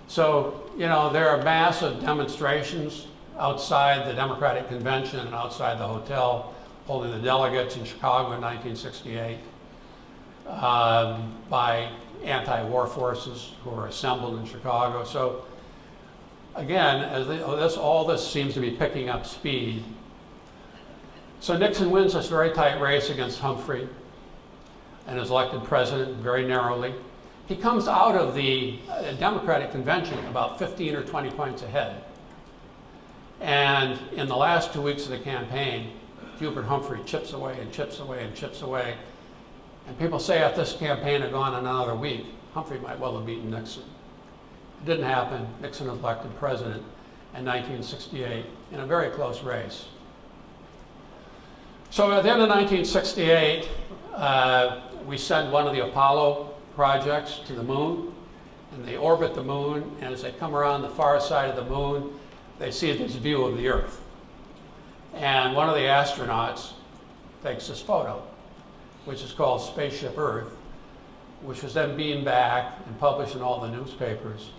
So, you know, there are massive demonstrations outside the Democratic Convention and outside the hotel holding the delegates in Chicago in 1968 by anti-war forces who are assembled in Chicago. So again, as all this seems to be picking up speed. So Nixon wins this very tight race against Humphrey and is elected president very narrowly. He comes out of the Democratic Convention about 15 or 20 points ahead. And in the last 2 weeks of the campaign, Hubert Humphrey chips away and chips away and chips away. And people say if this campaign had gone another week, Humphrey might well have beaten Nixon. It didn't happen. Nixon was elected president in 1968 in a very close race. So at the end of 1968, we send one of the Apollo projects to the moon, and they orbit the moon, and as they come around the far side of the moon, they see this view of the Earth. And one of the astronauts takes this photo, which is called Spaceship Earth, which was then beamed back and published in all the newspapers.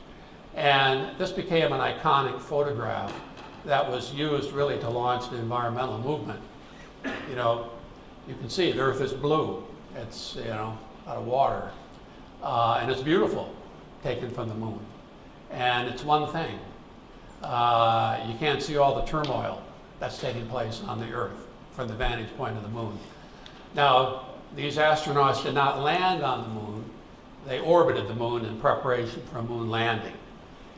And this became an iconic photograph that was used really to launch the environmental movement. You know, you can see the Earth is blue. It's, you know, out of water. And it's beautiful, taken from the moon. And it's one thing. You can't see all the turmoil that's taking place on the Earth from the vantage point of the moon. Now, these astronauts did not land on the moon. They orbited the moon in preparation for a moon landing,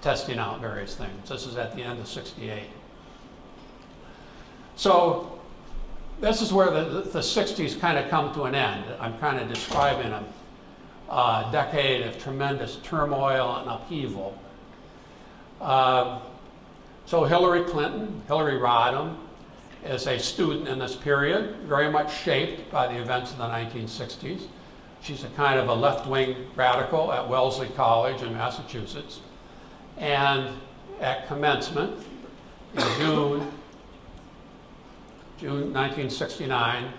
testing out various things. This is at the end of '68. So this is where the 60s kind of come to an end. I'm kind of describing a decade of tremendous turmoil and upheaval. So Hillary Clinton, Hillary Rodham, is a student in this period, very much shaped by the events of the 1960s. She's a kind of a left-wing radical at Wellesley College in Massachusetts. And at commencement, in June 1969,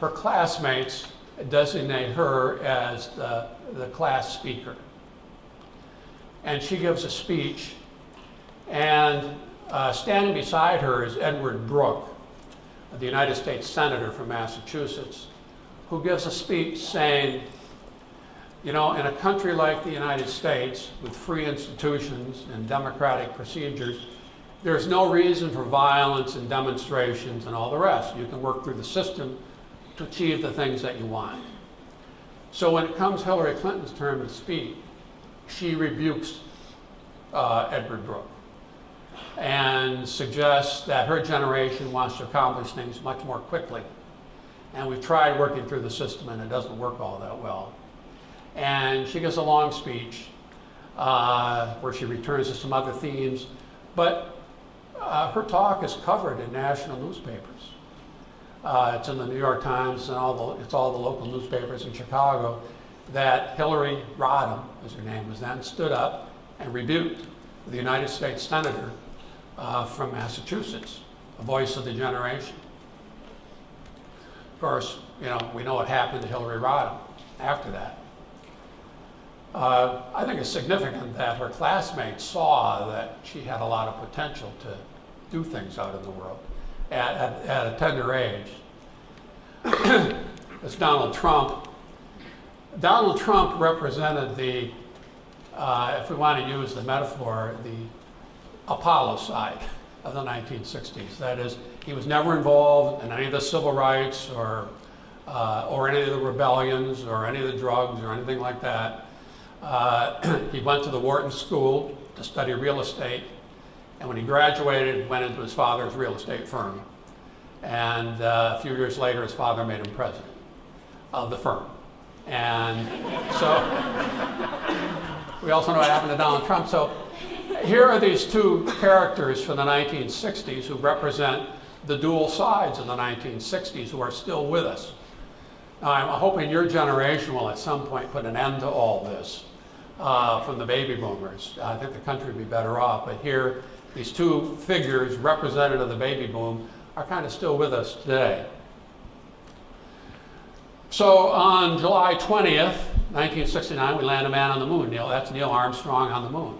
her classmates designate her as the class speaker. And she gives a speech, and standing beside her is Edward Brooke, the United States Senator from Massachusetts, who gives a speech saying, you know, in a country like the United States, with free institutions and democratic procedures, there's no reason for violence and demonstrations and all the rest. You can work through the system to achieve the things that you want. So when it comes Hillary Clinton's turn to speak, she rebukes Edward Brooke and suggests that her generation wants to accomplish things much more quickly. And we've tried working through the system and it doesn't work all that well. And she gives a long speech where she returns to some other themes, but her talk is covered in national newspapers. It's in the New York Times and it's all the local newspapers in Chicago that Hillary Rodham, as her name was then, stood up and rebuked the United States Senator from Massachusetts, a voice of the generation. Of course, you know, we know what happened to Hillary Rodham after that. I think it's significant that her classmates saw that she had a lot of potential to do things out in the world at a tender age. It's Donald Trump. Donald Trump represented the, if we want to use the metaphor, the Apollo side of the 1960s. That is, he was never involved in any of the civil rights or any of the rebellions or any of the drugs or anything like that. He went to the Wharton School to study real estate, and when he graduated, went into his father's real estate firm. And a few years later, his father made him president of the firm. And so we also know what happened to Donald Trump. So here are these two characters from the 1960s who represent the dual sides of the 1960s who are still with us. Now, I'm hoping your generation will at some point put an end to all this from the baby boomers. I think the country would be better off. But here, these two figures representative of the baby boom are kind of still with us today. So on July 20th, 1969, we land a man on the moon. That's Neil Armstrong on the moon.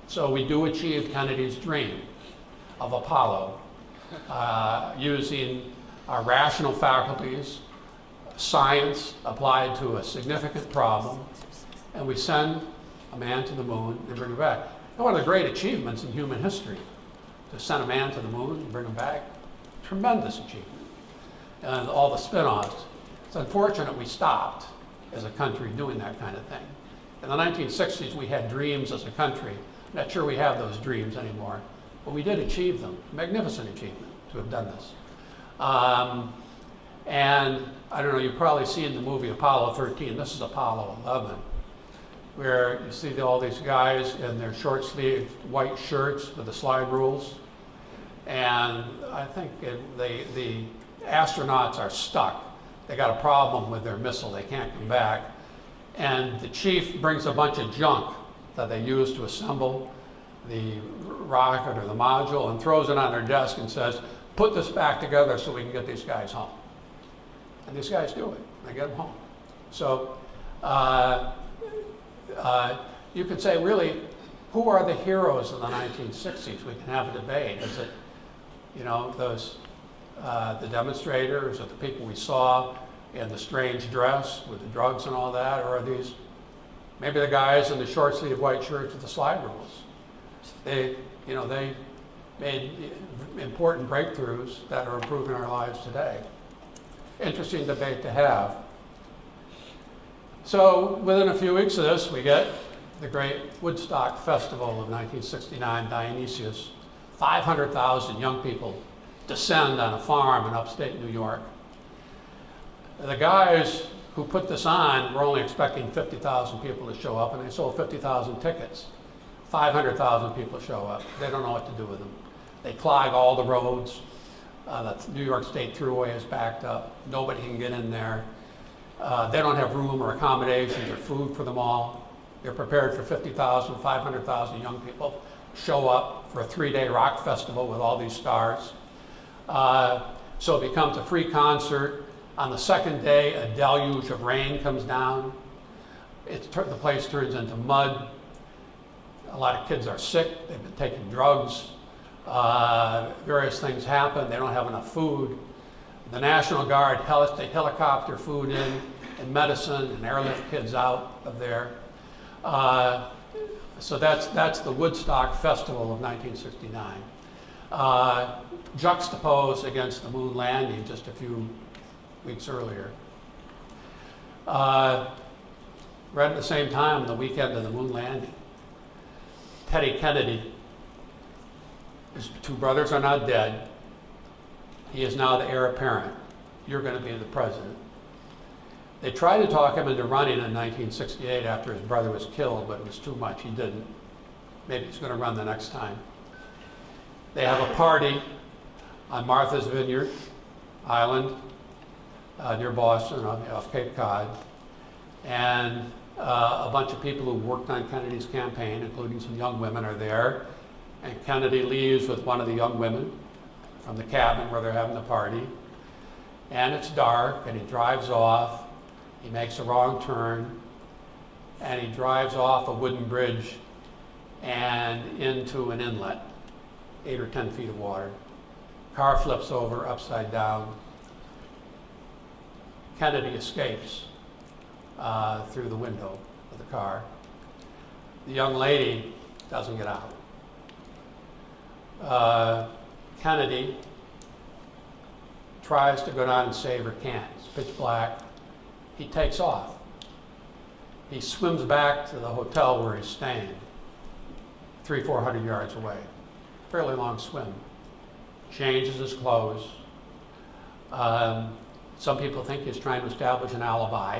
So we do achieve Kennedy's dream of Apollo using our rational faculties, science applied to a significant problem, and we send a man to the moon and bring him back. And one of the great achievements in human history, to send a man to the moon and bring him back, tremendous achievement. And all the spin-offs. It's unfortunate we stopped as a country doing that kind of thing. In the 1960s, we had dreams as a country. I'm not sure we have those dreams anymore, but we did achieve them. Magnificent achievement to have done this. And I don't know, you've probably seen the movie Apollo 13. This is Apollo 11, where you see all these guys in their short-sleeved white shirts with the slide rules. And I think the astronauts are stuck. They got a problem with their missile. They can't come back. And the chief brings a bunch of junk that they use to assemble the rocket or the module and throws it on their desk and says, put this back together so we can get these guys home. And these guys do it. They get them home. So you could say, really, who are the heroes of the 1960s? We can have a debate. Is it, you know, those, the demonstrators or the people we saw in the strange dress with the drugs and all that, or are these maybe the guys in the short sleeve white shirts with the slide rules? They, you know, they made important breakthroughs that are improving our lives today. Interesting debate to have. So within a few weeks of this, we get the great Woodstock Festival of 1969, Dionysius. 500,000 young people descend on a farm in upstate New York. The guys who put this on were only expecting 50,000 people to show up, and they sold 50,000 tickets. 500,000 people show up. They don't know what to do with them. They clog all the roads. The New York State Thruway is backed up. Nobody can get in there. They don't have room or accommodations or food for them all. They're prepared for 50,000, 500,000 young people show up for a 3-day rock festival with all these stars. So it becomes a free concert. On the second day, a deluge of rain comes down. The place turns into mud. A lot of kids are sick. They've been taking drugs. Various things happen. They don't have enough food. The National Guard, they helicopter food in and medicine and airlift kids out of there. So that's the Woodstock Festival of 1969. Juxtaposed against the moon landing just a few weeks earlier. Right at the same time, the weekend of the moon landing, Teddy Kennedy, his two brothers are not dead. He is now the heir apparent. You're going to be the president. They tried to talk him into running in 1968 after his brother was killed, but it was too much. He didn't. Maybe he's going to run the next time. They have a party on Martha's Vineyard Island near Boston, off Cape Cod. And a bunch of people who worked on Kennedy's campaign, including some young women, are there. And Kennedy leaves with one of the young women from the cabin where they're having the party. And it's dark, and he drives off. He makes a wrong turn, and he drives off a wooden bridge and into an inlet, 8 or 10 feet of water. Car flips over upside down. Kennedy escapes through the window of the car. The young lady doesn't get out. Kennedy tries to go down and save her, can't. It's pitch black. He takes off. He swims back to the hotel where he's staying, 300-400 yards away. Fairly long swim. Changes his clothes. Some people think he's trying to establish an alibi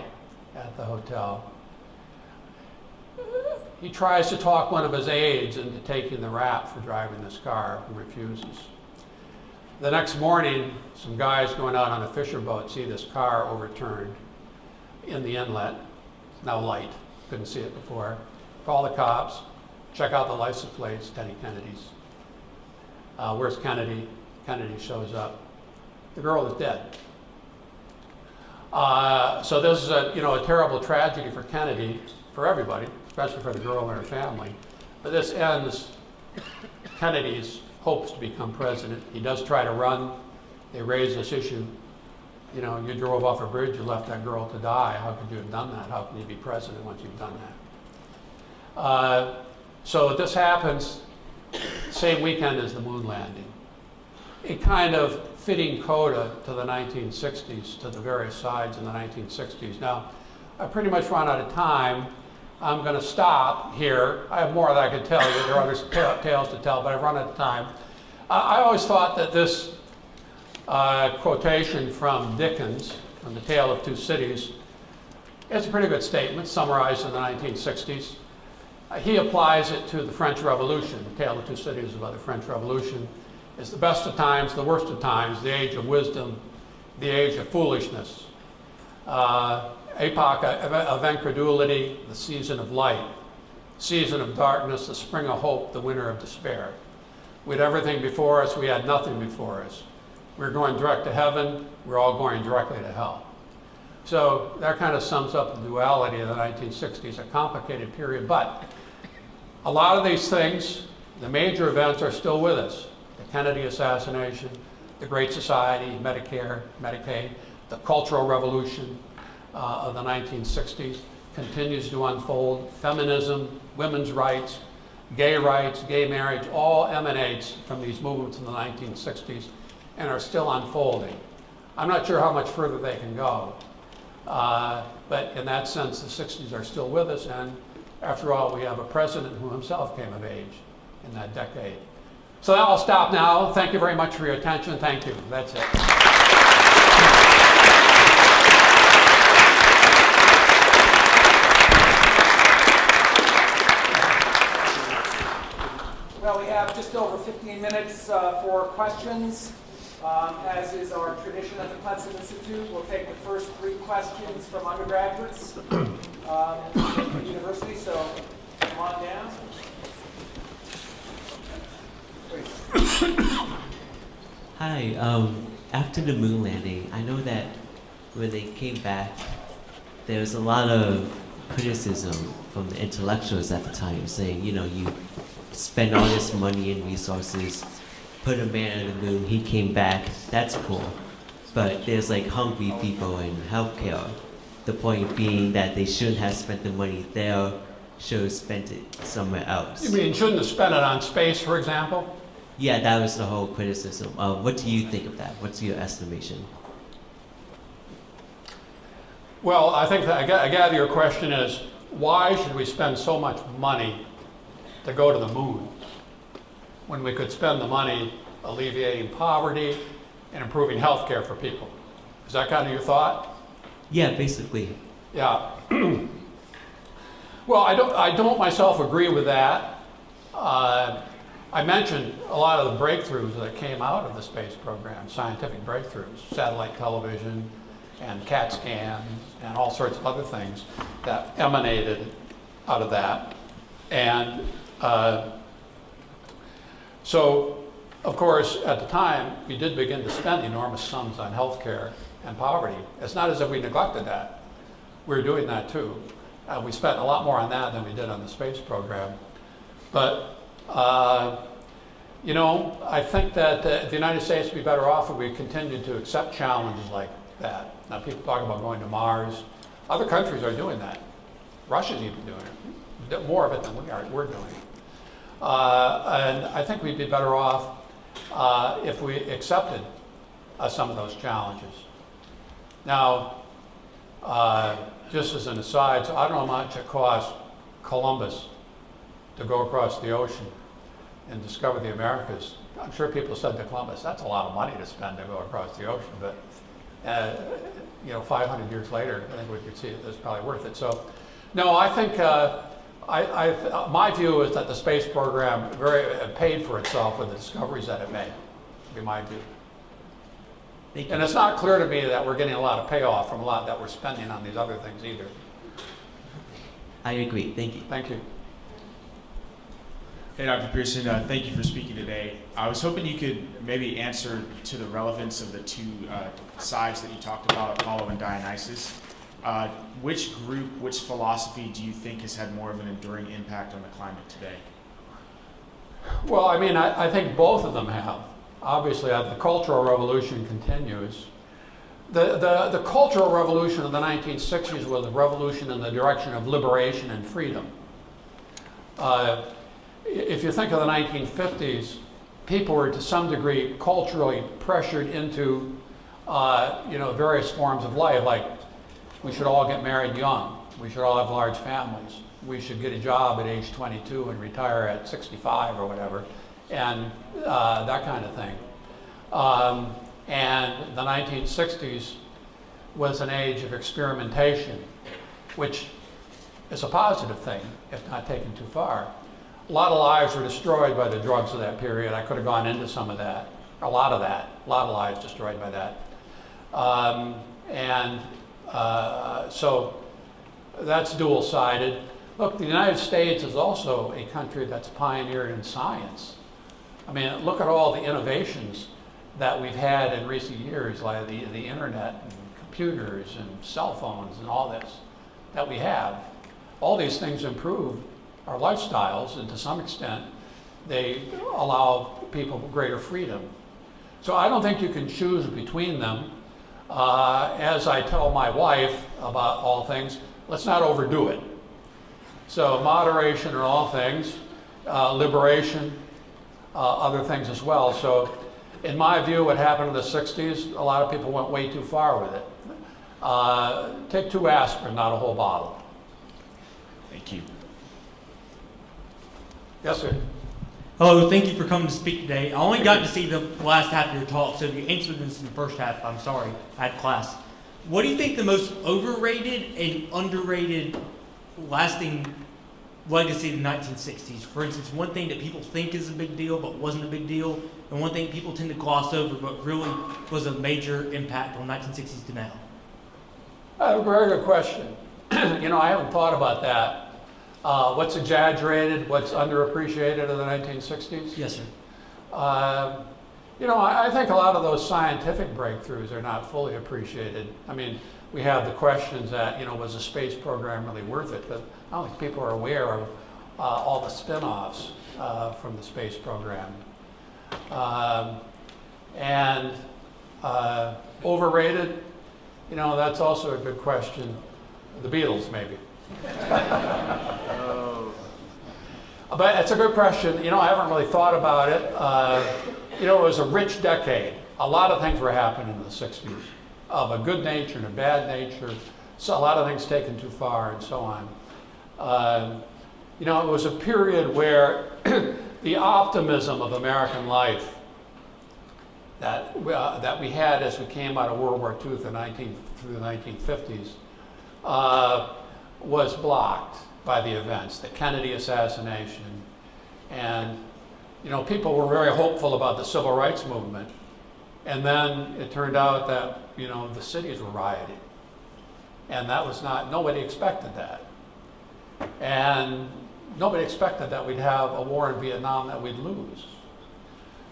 at the hotel. He tries to talk one of his aides into taking the rap for driving this car, who refuses. The next morning, some guys going out on a fisher boat see this car overturned in the inlet. It's now light, couldn't see it before. Call the cops, check out the license plates, Teddy Kennedy's. Where's Kennedy? Kennedy shows up. The girl is dead. So this is a terrible tragedy for Kennedy, for everybody, especially for the girl and her family. But this ends Kennedy's hopes to become president. He does try to run. They raise this issue. You know, you drove off a bridge, you left that girl to die. How could you have done that? How can you be president once you've done that? So this happens same weekend as the moon landing. A kind of fitting coda to the 1960s, to the various sides in the 1960s. Now, I pretty much run out of time. I'm going to stop here. I have more that I could tell you. There are other tales to tell, but I've run out of time. I always thought that this quotation from Dickens, from The Tale of Two Cities, is a pretty good statement, summarized in the 1960s. He applies it to the French Revolution. The Tale of Two Cities is about the French Revolution. It's the best of times, the worst of times, the age of wisdom, the age of foolishness. Epoch of incredulity, the season of light. Season of darkness, the spring of hope, the winter of despair. We had everything before us, we had nothing before us. We're going direct to heaven, we're all going directly to hell. So that kind of sums up the duality of the 1960s, a complicated period, but A lot of these things, the major events, are still with us. The Kennedy assassination, the Great Society, Medicare, Medicaid, the Cultural Revolution of the 1960s continues to unfold. Feminism, women's rights, gay marriage, all emanates from these movements in the 1960s and are still unfolding. I'm not sure how much further they can go, but in that sense, the 60s are still with us, and after all, we have a president who himself came of age in that decade. So I'll stop now. Thank you very much for your attention. Thank you. That's it. Well, we have just over 15 minutes for questions. As is our tradition at the Clemson Institute, we'll take the first 3 questions from undergraduates at the university, so come on down. Hi, after the moon landing, I know that when they came back, there was a lot of criticism from the intellectuals at the time saying, you know, you spend all this money and resources, put a man on the moon, he came back, that's cool. But there's like hungry people in healthcare. The point being that they shouldn't have spent the money there, should have spent it somewhere else. You mean shouldn't have spent it on space, for example? Yeah, that was the whole criticism. What do you think of that? What's your estimation? Well, I think that I gather your question is, why should we spend so much money to go to the moon when we could spend the money alleviating poverty and improving health care for people? Is that kind of your thought? Yeah, basically. Yeah. Well, I don't myself agree with that. I mentioned a lot of the breakthroughs that came out of the space program, scientific breakthroughs, satellite television and CAT scans and all sorts of other things that emanated out of that. And so, of course, at the time, we did begin to spend enormous sums on healthcare and poverty. It's not as if we neglected that. We were doing that too. We spent a lot more on that than we did on the space program. But, you know, I think that the United States would be better off if we continued to accept challenges like that. Now, people talk about going to Mars. Other countries are doing that. Russia's even doing it. More of it than we're doing. And I think we'd be better off if we accepted some of those challenges. Now, just as an aside, so I don't know how much it cost Columbus to go across the ocean and discover the Americas. I'm sure people said to Columbus, that's a lot of money to spend to go across the ocean, but you know, 500 years later, I think we could see it was probably worth it. So, no, I think my view is that the space program paid for itself with the discoveries that it made. Would be my view. Thank you. And it's not clear to me that we're getting a lot of payoff from a lot that we're spending on these other things either. I agree. Thank you. Thank you. Hey, Dr. Piereson, thank you for speaking today. I was hoping you could maybe answer to the relevance of the 2 sides that you talked about, Apollo and Dionysus. Which group, which philosophy do you think has had more of an enduring impact on the climate today? Well, I mean, I think both of them have. Obviously, the Cultural Revolution continues. The Cultural Revolution of the 1960s was a revolution in the direction of liberation and freedom. If you think of the 1950s, people were to some degree culturally pressured into you know, various forms of life, like we should all get married young, we should all have large families, we should get a job at age 22 and retire at 65 or whatever, and that kind of thing. And the 1960s was an age of experimentation, which is a positive thing, if not taken too far. A lot of lives were destroyed by the drugs of that period. I could have gone into some of that, a lot of lives destroyed by that. So that's dual-sided. Look, the United States is also a country that's pioneered in science. I mean, look at all the innovations that we've had in recent years, like the internet and computers and cell phones and all this that we have. All these things improve our lifestyles, and to some extent, they allow people greater freedom. So I don't think you can choose between them. As I tell my wife about all things, let's not overdo it. So moderation in all things, liberation, other things as well. So in my view, what happened in the 60s, a lot of people went way too far with it. Take 2 aspirin, not a whole bottle. Thank you. Yes, sir. Hello, thank you for coming to speak today. I only got to see the last half of your talk, so if you answered this in the first half, I'm sorry, I had class. What do you think the most overrated and underrated lasting legacy of the 1960s? For instance, one thing that people think is a big deal but wasn't a big deal, and one thing people tend to gloss over but really was a major impact from 1960s to now. A very good question. You know, I haven't thought about that. What's exaggerated, what's underappreciated of the 1960s? Yes, sir. You know, I think a lot of those scientific breakthroughs are not fully appreciated. I mean, we have the questions that, you know, was the space program really worth it? But I don't think people are aware of all the spin-offs from the space program. Overrated, you know, that's also a good question. The Beatles, maybe. But it's a good question. You know, I haven't really thought about it. You know, it was a rich decade. A lot of things were happening in the 60s of a good nature and a bad nature. So a lot of things taken too far and so on. You know, it was a period where the optimism of American life that we had as we came out of World War II through the 1950s was blocked by the events, the Kennedy assassination. And, you know, people were very hopeful about the civil rights movement. And then it turned out that, you know, the cities were rioting. And that was not, nobody expected that. And nobody expected that we'd have a war in Vietnam that we'd lose.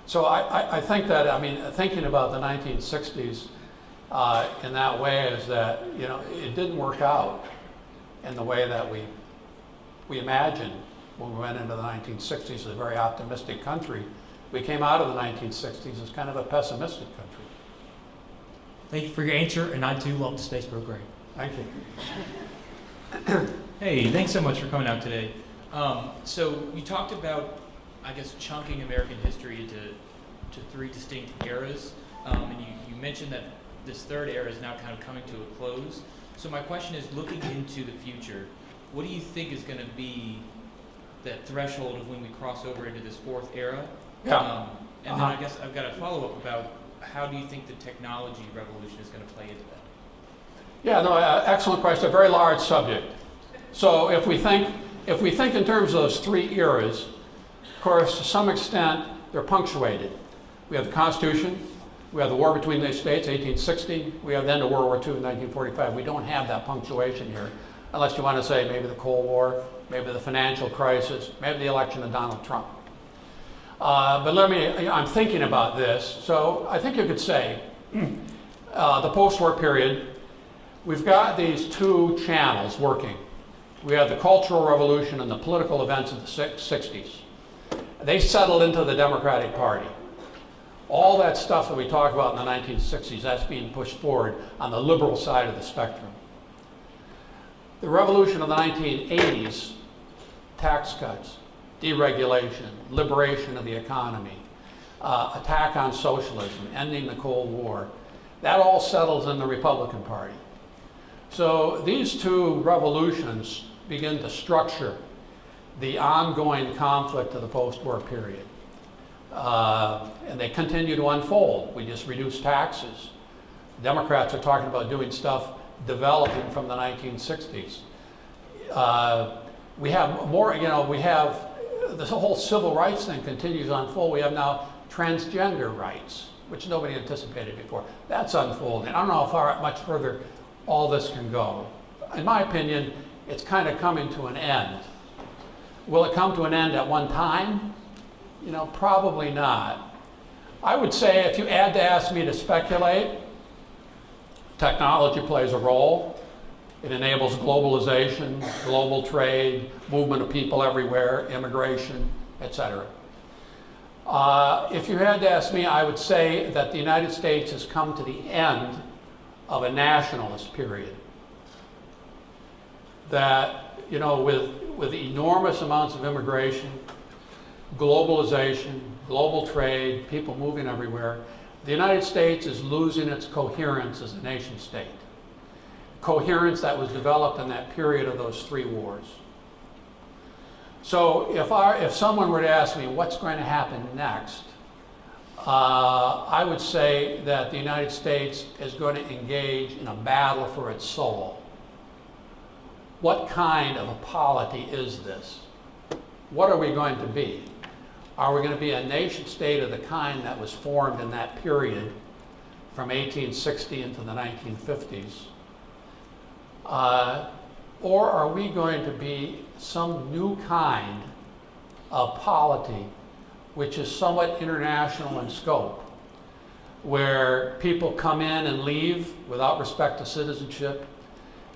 So I think that, I mean, thinking about the 1960s in that way is that, you know, it didn't work out in the way that we imagined when we went into the 1960s as a very optimistic country. We came out of the 1960s as kind of a pessimistic country. Thank you for your answer, and I too love the space program. Thank you. Hey, thanks so much for coming out today. So you talked about, I guess, chunking American history into 3 distinct eras, and you mentioned that this 3rd era is now kind of coming to a close. So my question is, looking into the future, what do you think is going to be that threshold of when we cross over into this 4th era? Yeah. And then I guess I've got a follow-up about how do you think the technology revolution is going to play into that? Yeah, no, excellent question. A very large subject. So if we think in terms of those 3 eras, of course, to some extent, they're punctuated. We have the Constitution, we have the war between the states, 1860, we have the end of World War II in 1945. We don't have that punctuation here, unless you want to say maybe the Cold War, maybe the financial crisis, maybe the election of Donald Trump. But I'm thinking about this. So I think you could say the post-war period, we've got these 2 channels working. We have the Cultural Revolution and the political events of the 60s. They settled into the Democratic Party. All that stuff that we talk about in the 1960s, that's being pushed forward on the liberal side of the spectrum. The revolution of the 1980s, tax cuts, deregulation, liberation of the economy, attack on socialism, ending the Cold War, that all settles in the Republican Party. So these 2 revolutions begin to structure the ongoing conflict of the post-war period. And they continue to unfold. We just reduced taxes. Democrats are talking about doing stuff developing from the 1960s. We have more, you know, we have this whole civil rights thing continues to unfold. We have now transgender rights, which nobody anticipated before. That's unfolding. I don't know how much further all this can go. In my opinion, it's kind of coming to an end. Will it come to an end at one time? You know, probably not. I would say if you had to ask me to speculate, technology plays a role. It enables globalization, global trade, movement of people everywhere, immigration, etc. If you had to ask me, I would say that the United States has come to the end of a nationalist period. That, you know, with enormous amounts of immigration, globalization, global trade, people moving everywhere, the United States is losing its coherence as a nation state. Coherence that was developed in that period of those 3 wars. So if someone were to ask me what's going to happen next, I would say that the United States is going to engage in a battle for its soul. What kind of a polity is this? What are we going to be? Are we going to be a nation state of the kind that was formed in that period from 1860 into the 1950s? Or are we going to be some new kind of polity which is somewhat international in scope, where people come in and leave without respect to citizenship,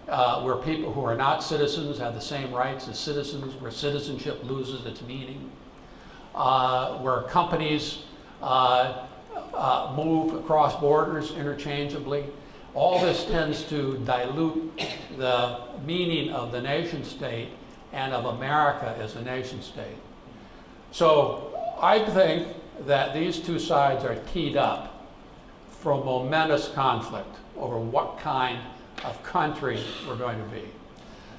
where people who are not citizens have the same rights as citizens, where citizenship loses its meaning, where companies move across borders interchangeably. All this tends to dilute the meaning of the nation state and of America as a nation state. So I think that these 2 sides are teed up for a momentous conflict over what kind of country we're going to be.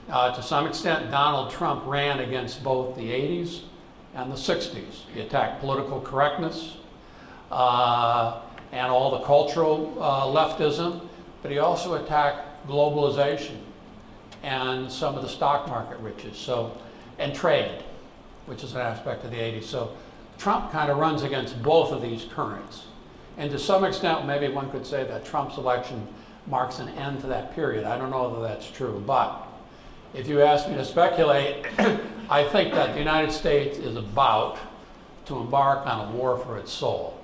To some extent, Donald Trump ran against both the 80s and the 60s. He attacked political correctness and all the cultural leftism, but he also attacked globalization and some of the stock market riches, and trade, which is an aspect of the 80s. So Trump kind of runs against both of these currents. And to some extent, maybe one could say that Trump's election marks an end to that period. I don't know whether that's true, but if you ask me to speculate, I think that the United States is about to embark on a war for its soul.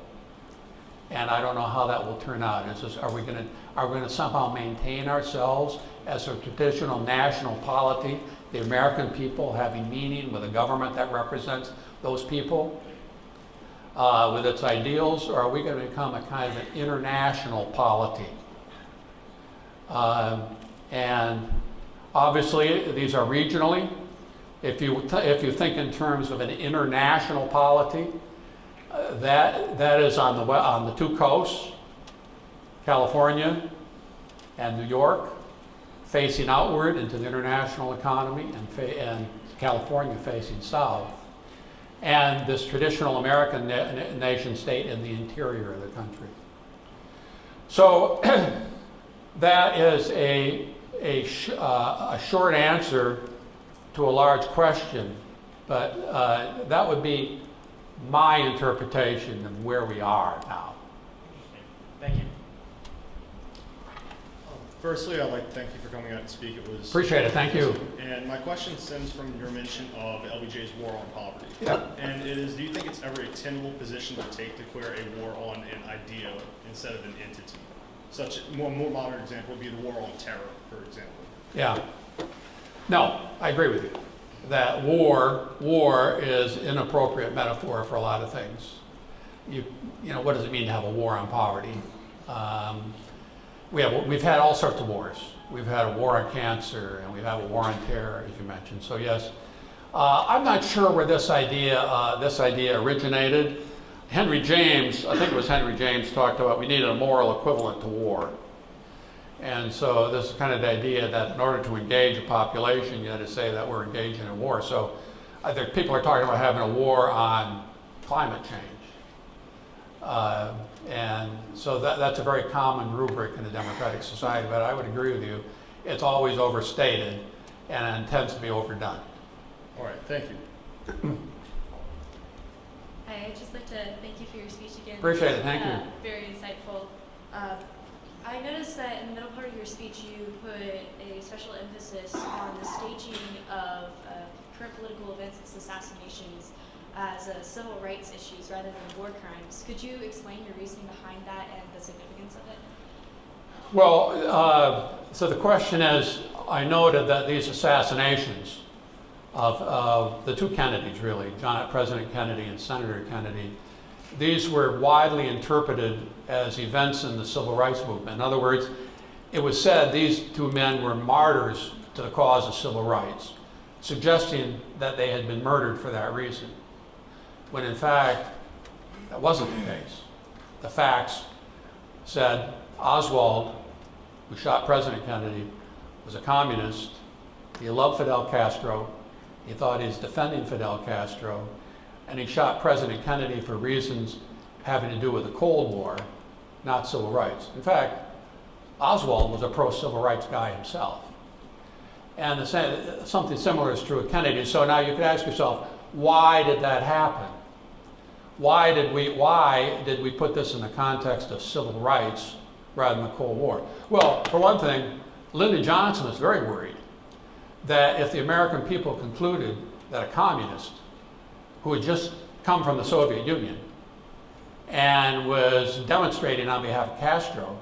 And I don't know how that will turn out. It's just, are we going to somehow maintain ourselves as a traditional national polity, the American people having meaning with a government that represents those people, with its ideals, or are we going to become a kind of an international polity? And obviously, these are regionally. If you think in terms of an international polity, that is on the 2 coasts, California and New York, facing outward into the international economy, and California facing south, and this traditional American nation state in the interior of the country. So that is a short answer to a large question, but that would be my interpretation of where we are now. Thank you. Firstly, I'd like to thank you for coming out and speak. It was Appreciate it. Thank you. And my question stems from your mention of LBJ's war on poverty. Yep. And it is, do you think it's ever a tenable position to take to declare a war on an idea instead of an entity? Such a more modern example would be the war on terror, for example. Yeah. No, I agree with you. That war is an inappropriate metaphor for a lot of things. You know, what does it mean to have a war on poverty? We've had all sorts of wars. We've had a war on cancer, and we've had a war on terror, as you mentioned. So yes, I'm not sure where this idea originated. Henry James, I think it was Henry James, talked about we needed a moral equivalent to war. And so this is kind of the idea that in order to engage a population, you had to say that we're engaged in a war. So I think people are talking about having a war on climate change. And so that's a very common rubric in a democratic society, but I would agree with you. It's always overstated and it tends to be overdone. All right, thank you. Hi, I'd just like to thank you for your speech again. Appreciate it, thank you. Very insightful. I noticed that in the middle part of your speech you put a special emphasis on the staging of current political events and assassinations as civil rights issues rather than war crimes. Could you explain your reasoning behind that and the significance of it? Well, so the question is, I noted that these assassinations of the two Kennedys, really, President Kennedy and Senator Kennedy, these were widely interpreted as events in the civil rights movement. In other words, it was said these two men were martyrs to the cause of civil rights, suggesting that they had been murdered for that reason, when in fact, that wasn't the case. The facts said Oswald, who shot President Kennedy, was a communist. He loved Fidel Castro. He thought he was defending Fidel Castro. And he shot President Kennedy for reasons having to do with the Cold War, not civil rights. In fact, Oswald was a pro-civil rights guy himself. And something similar is true of Kennedy. So now you could ask yourself, why did that happen? Why did we put this in the context of civil rights rather than the Cold War? Well, for one thing, Lyndon Johnson was very worried that if the American people concluded that a communist who had just come from the Soviet Union and was demonstrating on behalf of Castro,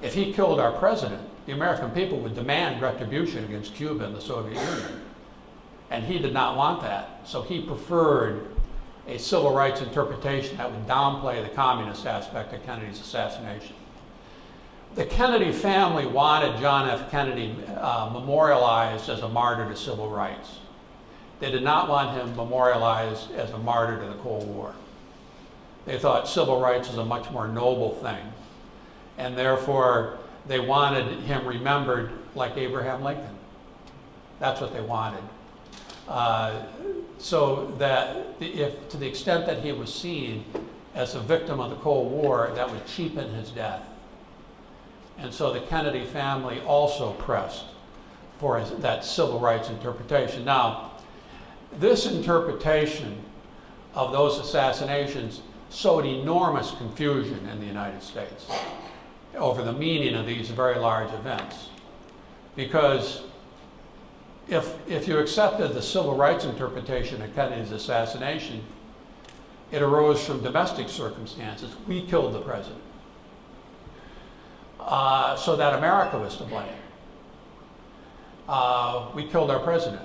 if he killed our president, the American people would demand retribution against Cuba and the Soviet Union. And he did not want that. So he preferred a civil rights interpretation that would downplay the communist aspect of Kennedy's assassination. The Kennedy family wanted John F. Kennedy memorialized as a martyr to civil rights. They did not want him memorialized as a martyr to the Cold War. They thought civil rights was a much more noble thing, and therefore they wanted him remembered like Abraham Lincoln. That's what they wanted. So that if, to the extent that he was seen as a victim of the Cold War, that would cheapen his death. And so the Kennedy family also pressed for that civil rights interpretation. Now, this interpretation of those assassinations sowed enormous confusion in the United States over the meaning of these very large events. Because if you accepted the civil rights interpretation of Kennedy's assassination, it arose from domestic circumstances. We killed the president. So that America was to blame. We killed our president.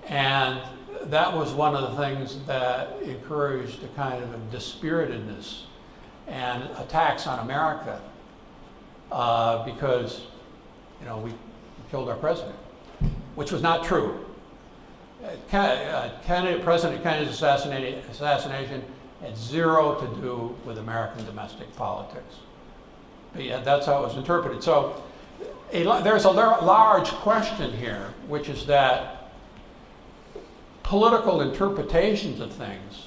And that was one of the things that encouraged a kind of dispiritedness and attacks on America because, you know, we killed our president, which was not true. President Kennedy's assassination had zero to do with American domestic politics. But yeah, that's how it was interpreted. So there's a large question here, which is that political interpretations of things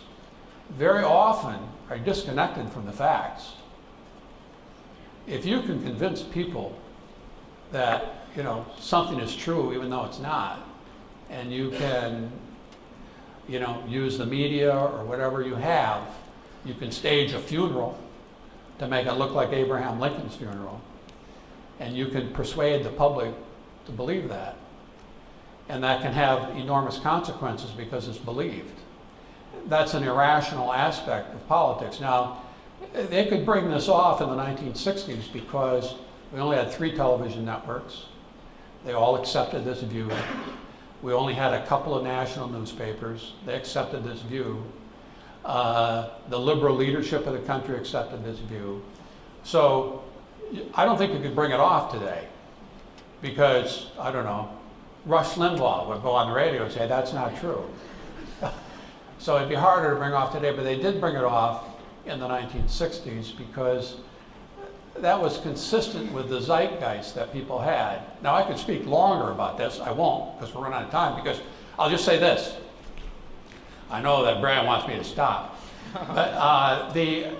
very often are disconnected from the facts. If you can convince people that, you know, something is true even though it's not, and you can, you know, use the media or whatever you have, you can stage a funeral to make it look like Abraham Lincoln's funeral, and you can persuade the public to believe that. And that can have enormous consequences because it's believed. That's an irrational aspect of politics. Now, they could bring this off in the 1960s because we only had 3 television networks. They all accepted this view. We only had a couple of national newspapers. They accepted this view. The liberal leadership of the country accepted this view. So I don't think you could bring it off today because, I don't know, Rush Limbaugh would go on the radio and say, that's not true. So it'd be harder to bring off today, but they did bring it off in the 1960s because that was consistent with the zeitgeist that people had. Now, I could speak longer about this. I won't, because we're running out of time, because I'll just say this. I know that Brad wants me to stop. But the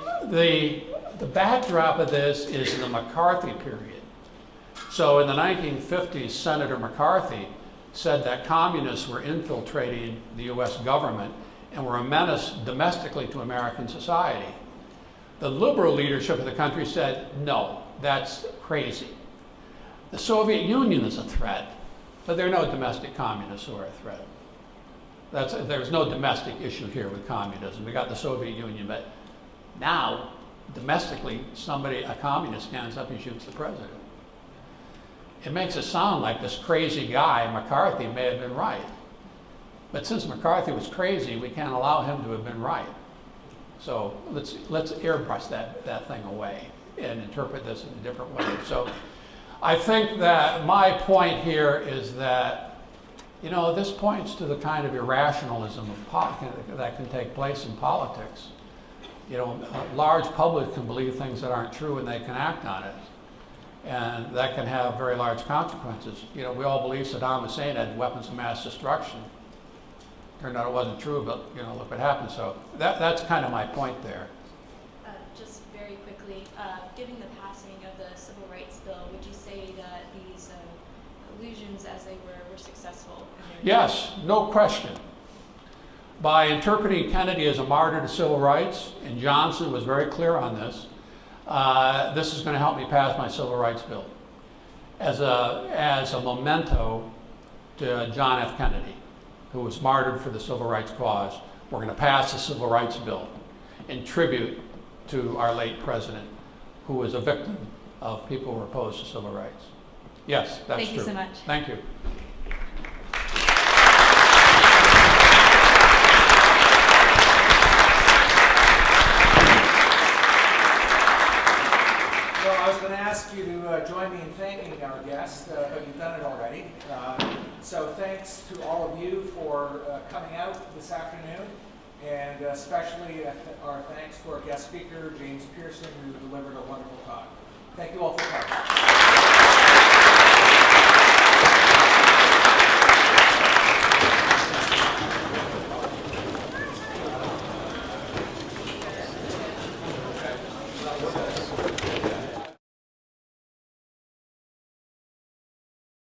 backdrop of this is the McCarthy period. So in the 1950s, Senator McCarthy said that communists were infiltrating the US government and were a menace domestically to American society. The liberal leadership of the country said, no, that's crazy. The Soviet Union is a threat, but there are no domestic communists who are a threat. There's no domestic issue here with communism. We got the Soviet Union, but now domestically, a communist stands up and shoots the president. It makes it sound like this crazy guy, McCarthy, may have been right. But since McCarthy was crazy, we can't allow him to have been right. So let's airbrush that thing away and interpret this in a different way. So I think that my point here is that, you know, this points to the kind of irrationalism that can take place in politics. You know, a large public can believe things that aren't true and they can act on it. And that can have very large consequences. You know, we all believe Saddam Hussein had weapons of mass destruction. Turned out it wasn't true, but, you know, look what happened. So that's kind of my point there. Just very quickly, given the passing of the Civil Rights Bill, would you say that these illusions as they were successful? Yes, no question. By interpreting Kennedy as a martyr to civil rights, and Johnson was very clear on this, this is going to help me pass my Civil Rights Bill as a memento to John F. Kennedy, who was martyred for the civil rights cause. We're going to pass the Civil Rights Bill in tribute to our late president, who was a victim of people who were opposed to civil rights. Yes, that's true. Thank you so much. Thank you. I was going to ask you to join me in thanking our guest, but you've done it already. So thanks to all of you for coming out this afternoon, and especially our thanks to our guest speaker, James Piereson, who delivered a wonderful talk. Thank you all for coming.